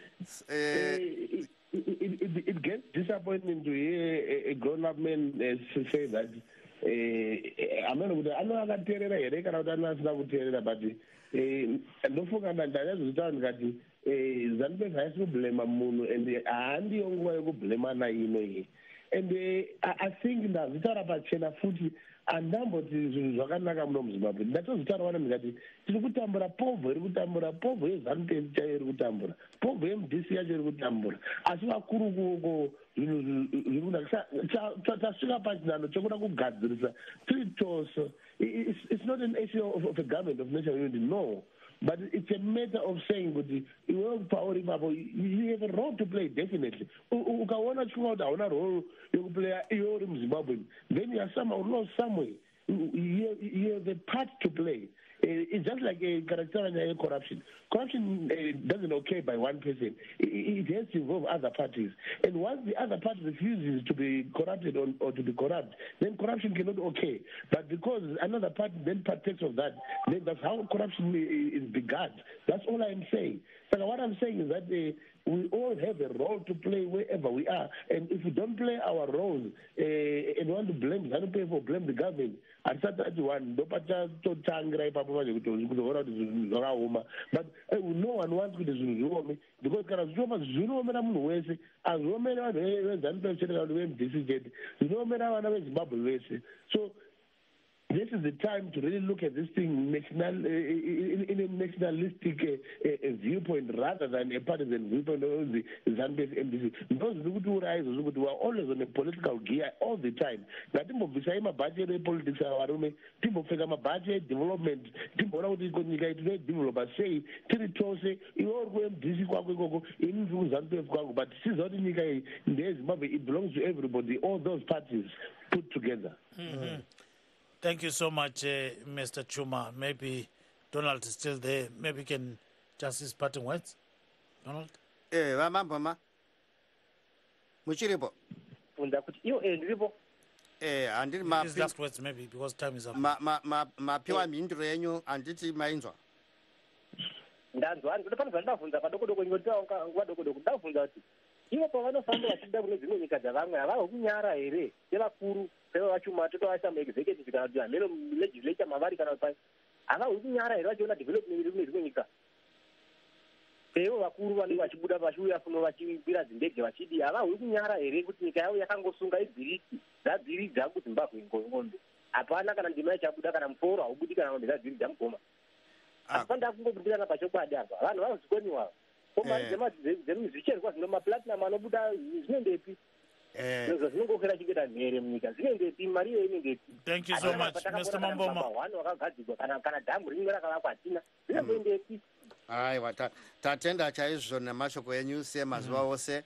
It gets disappointing to hear a grown-up man say that amene kuti anoakateerera here kana kuti anosina kuteerera but ndofunga ndanyazozitaura ndikati ZANU-PF haisi kublema munhu and haandiyo nguva yekublemana inoyi and I think ndazvitaura pachena futi andamboti zvinhu zvakanaka muno muzimbabwe ndatozvitaura vana ndikati tiri kutambura povho iri kutambura povho yeZANU-PF chaiyo iri kutambura povho yeMDC yacho iri kutambura asi vakuru kuko zvinhu zviri kunaka tasvika pachinano chokuda kugadzirisa tiri tose. It's not an issue of a government of national unity, no. But it's a matter of saying that you have a role to play, definitely. Ukaona chunga kuti hauna role yokuplaya iyo uri muZimbabwe, then you are somehow somewhere. You have a part to play. It's just like a character corruption. Corruption doesn't occur by one person. It has to involve other parties. And once the other party refuses to be corrupted or to be corrupt, then corruption cannot occur. But because another party then partakes of that, then that's how corruption is begun. That's all I'm saying. So what I'm saying is that We all have a role to play wherever we are. And if we don't play our roles and want to blame ZANU-PF or blame the government, at that one, but no one wants to do because so this is the time to really look at this thing national, in a nationalistic viewpoint rather than a partisan viewpoint of the ZANU-PF MDC. Those who rise who are always on a political gear all the time. That people say my budget politics people figure my budget development people want to develop say territory you all go MDC in ZANU-PF but this is not in it belongs to everybody, all those parties put together. Mm-hmm. Thank you so much, Mr. Chuma. Maybe Donald is still there. Maybe we can just his parting words. Donald? Vamamboma. Muchiripo. Andiri ma his last words maybe because time is up. Mapiwa mindro yenyu anditi mainzwa. Ndanzwa ndinofanira ndavunza padokodoko ingotaura kwadokodoko ndavunza kuti ivo pavanofamba vachida kune dzimwe nyika dzavamwe havavo kunyara here sevakuru sevavachuma totovasa muexecutive kana kuti hameno legislature mavari kana pai havahwi kunyara here vachiona development iri kune dzimwe nyika seivo vakuru vanenge vachibuda vachiuya funo vachikwira dzindege vachidi havahwi kunyara here kuti nyika yavo yakangosunga ibhiriki dzabhiriki dzakuzimbabwe ngombe hapana kana ndima ichabuda kana muforo haubudi kana ngombe dzabhiriki dzamugoma hapanda kungobudirana pachokwadi apa vanhu vanozvikoniwa komari dzemuzvicherwa zvino maplatinum anobuda zvinendepi zvinongokera chikuita mhere munyika zvinendepi mari iyo inendepi. Thank you so much Mr. Mamboma. Vanhu vakagadzirwa kana dhambu rinenge rakavakwa hatina zvinendepi. Aiwa tatenda chaizvo nemashoko enyu semazuva ose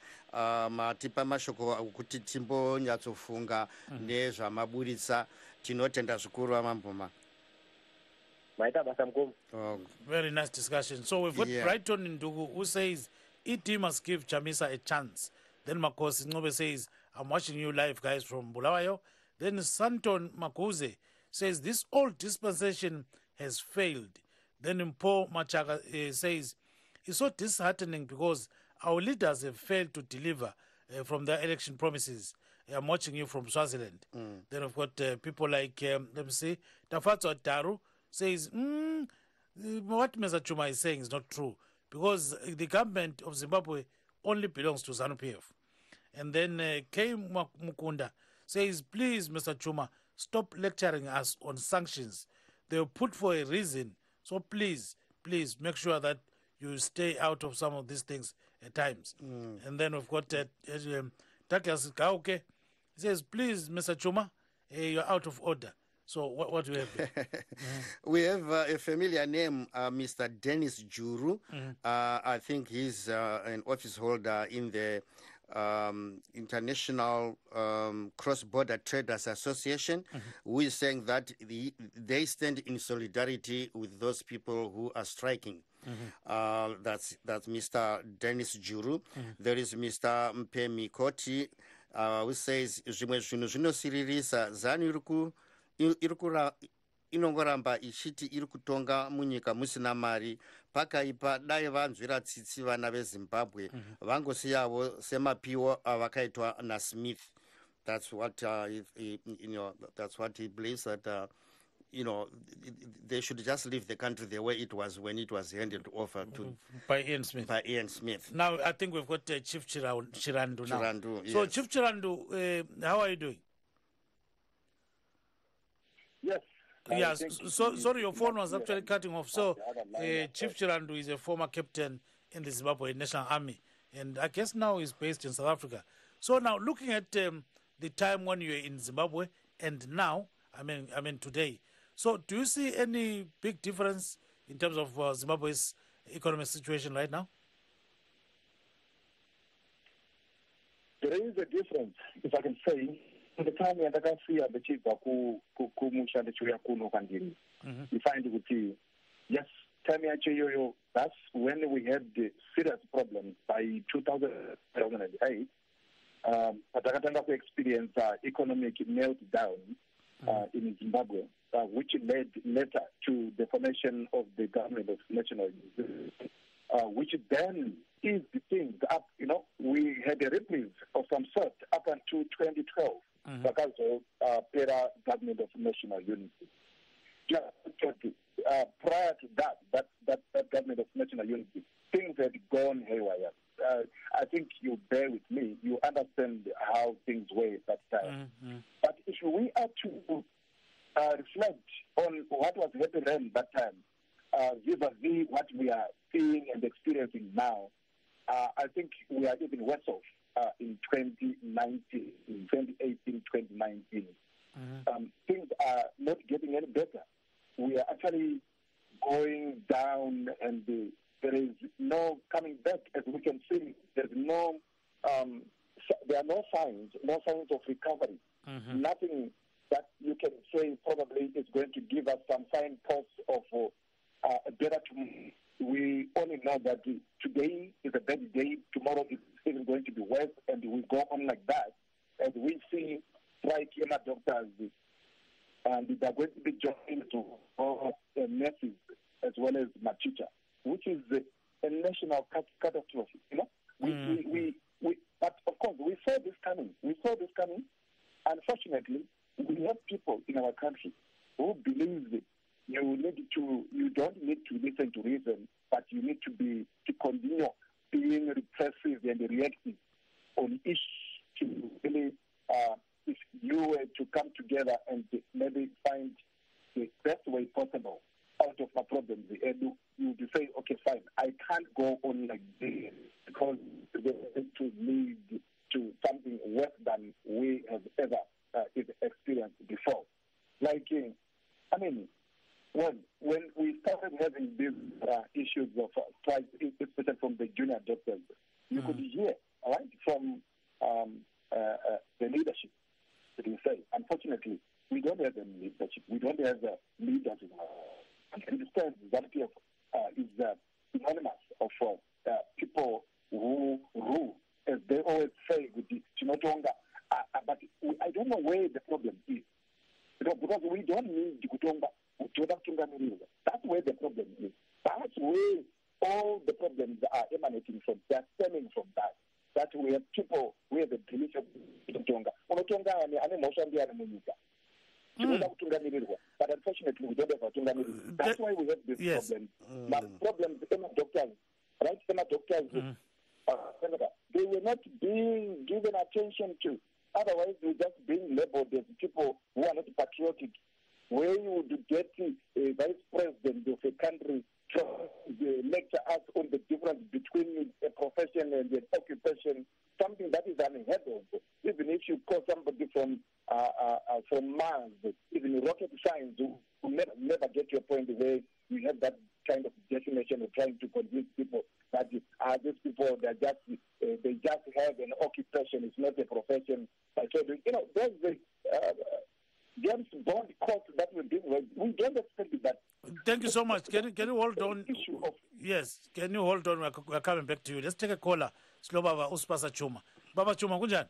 matipa mashoko okuti timbonyatsofunga nezvamaburitsa tinotenda zvikuru Mamboma. Very nice discussion. So we've got Brighton Ndugu who says ET must give Chamisa a chance. Then Makosi Ngobe says, I'm watching you live, guys, from Bulawayo. Then Santon Makuze says, this old dispensation has failed. Then Mpo Machaga says, it's so disheartening because our leaders have failed to deliver from their election promises. I'm watching you from Swaziland. Then we've got people like, let me see, Tafatso Daru says, what Mr. Chuma is saying is not true because the government of Zimbabwe only belongs to ZANU-PF. And then K. Mukunda says, please, Mr. Chuma, stop lecturing us on sanctions. They were put for a reason. So please make sure that you stay out of some of these things at times. And then we've got Takas Kauke. He says, please, Mr. Chuma, you're out of order. So what do we have? We have a familiar name, Mr. Dennis Juru. I think he's an office holder in the International Cross-Border Traders Association, who is saying that they stand in solidarity with those people who are striking. That's Mr. Dennis Juru. There is Mr. Mpemi Koti, who says, ZANU inongoramba ichiti iri kutonga munyika musina mari pakaipa dai vanzwira tsitsi vana veZimbabwe vangosiyavo semapiwo avakaitwa naSmith. That's what that's what he believes that they should just leave the country the way it was when it was handed over to by Ian Smith. Now I think we've got Chief Chirandu now. Yes. So Chief Chirandu, how are you doing? Yes. Yes. So sorry, your phone was actually cutting off. So Chief Chirandu is a former captain in the Zimbabwe National Army, and I guess now he's based in South Africa. So now, looking at the time when you were in Zimbabwe and now, I mean today. So do you see any big difference in terms of Zimbabwe's economic situation right now? There is a difference, if I can say. The time yandakasiya ndichibva kumushando chiuya kuno kwandiri ifind kuti yes time yacho iyoyo that's when we had the serious problems by 2008 patakatanga kuexperience economic meltdown in Zimbabwe which led later to the formation of the government of national unity which then is the thing unity. Things had gone haywire. I think you bear with me. You understand how things were at that time. But if we are to reflect on what was happening at that time, vis-a-vis what we are seeing and experiencing now, I think we are even worse off in 2019, 2018, 2019. Things are not getting any better. We are actually going down, and there is no coming back. As we can see, there are no signs of recovery. Nothing that you can say probably is going to give us some signposts of a better tomorrow. We only know that today is a bad day, tomorrow is even going to be worse, and we go on like that. As we see strike doctors, and they're going to be joined to nurses as well as my teacher, which is a national catastrophe. You know, but of course we saw this coming. Unfortunately, we have people in our country who believe that you don't need to listen to reason, but you need to continue being repressive and reactive on issues to really, if you were to come together and maybe find the best way possible out of my problems, and you say, okay, fine, I can't go on like this because they going to lead to something worse than we have ever experienced before. Like, I mean, when we started having these issues of strike, especially from the junior doctors, you could hear, right, from the leadership, that you say. Unfortunately, we don't have any leadership. We don't have leaders in our country. The reality of is synonymous of people who rule, as they always say, with the Chinotonga. But I don't know where the problem is. Because we don't need Kutonga. That's where the problem is. That's where all the problems are emanating from. They're stemming from that. That we have people, we have a delicious Kutonga. But unfortunately, we don't have a Tunga. That's why we have this problem. But problems, doctors, right? Doctors, they were not being given attention to. Otherwise, we're just being labeled as people who are not patriotic. Where you would get a vice president of a country to lecture us on the difference between a profession and an occupation, something that is unheard of. Even if you call somebody from Mars, even rocket science, who never get your point where you have that kind of definition of trying to convince people that these people they just have an occupation. It's not a profession. So there's the James Bond court that we don't expect that. Thank you so much. Can you hold on? Yes, can you hold on? We're coming back to you. Let's take a caller. Slow Baba Uspasa Chuma. Baba Chuma, kunjani?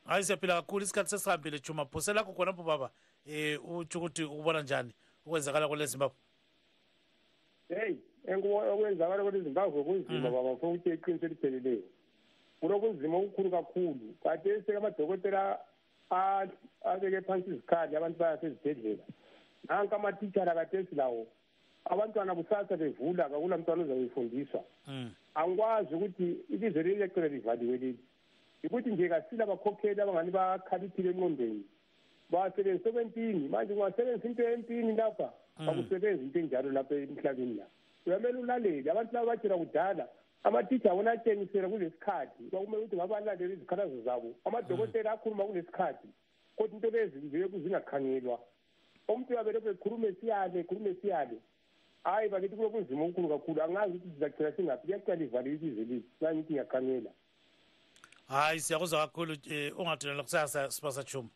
Hayi siyaphila kakhulu isikhathi sesihambile Chuma. Phosela lakho khona baba utsho ukuthi ubona njani ukwenzakala kule Zimbabwe? Hey, okwenzakala kule Zimbabwe kunzima baba futhi iqiniso elipheleleyo. Kunokunzima okukhulu kakhulu. Kade sekamadokotela abeke phansi izikhali abantu bayasezibhedlela. Nanka amatitshala kade silawo. Abantwana kusasa bevula akula mntwana ozayifundiswa. Angikwazi ukuthi ilizwe lilecele livaliwe leli. Ukuthi nje kasila abakhokheli abangani bakhaliphile engqondweni. Basebenza 17 manje kungasebenza into empini lapha. Akusebenza into enjalo lapha emhlabeni la. Uyamele ulalele abantu laba batshela kudala amatitsha wona atshengisela kulesikhathi kwakumele ukuthi ngabalaleli izikhalazo zabo amadokotela akhuluma kulesikhathi kodwa into lezi zingakhangelwa umuntu uyabele bekhulume siyale hayi bakithi kulokunzima okukhulu kakhulu angazi ukuthi sizagcina singaphi kuyaqala ivale ilizwe leli nangithi ngiyakhangela hayi siyakuzwa kakhulu ungathina kusasa Sipasa Chuma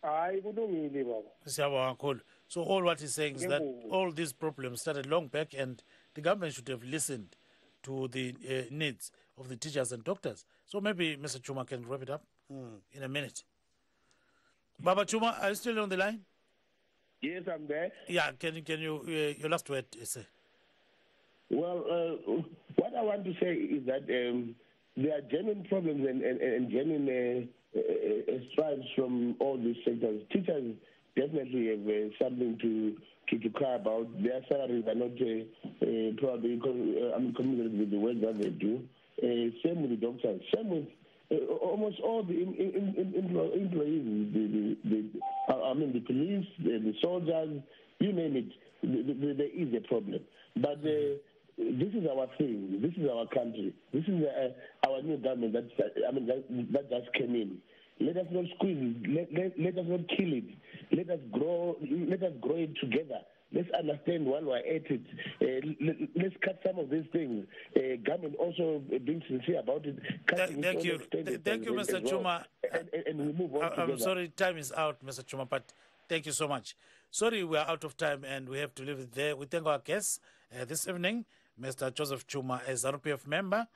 hayi kulungile baba siyabonga kakhulu. So all what he's saying is that all these problems started long back and the government should have listened to the needs of the teachers and doctors. So maybe Mr. Chuma can wrap it up in a minute. Baba Chuma, are you still on the line? Yes, I'm there. Yeah, can you your last word, sir? Well, what I want to say is that there are genuine problems and genuine strides from all these sectors. Teachers definitely have something to to cry about. Their salaries are not probably communicated with the work that they do. Same with the doctors. Same with almost all the employees, the police, the soldiers, you name it. There is a problem. But this is our thing. This is our country. This is our new government that just came in. Let us not squeeze it. Let us not kill it. Let us grow it together. Let's understand while we're at it. Let's cut some of these things. Government also being sincere about it. Thank you, Mr. Chuma. And we move on I'm sorry, time is out, Mr. Chuma, but thank you so much. Sorry, we are out of time and we have to leave it there. We thank our guests this evening, Mr. Joseph Chuma, a ZANU-PF member,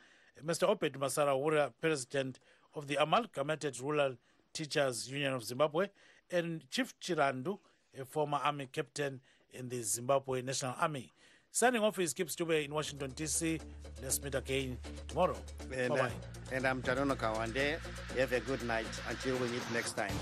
Mr. Oped Masara Wura, President of the Amalgamated Rural Teachers Union of Zimbabwe, and Chief Chirandu, a former Army captain in the Zimbabwe National Army. Signing off is Kip Stube in Washington, D.C. Let's meet again tomorrow. Bye-bye. And I'm Tanono Kawande. Have a good night until we meet next time.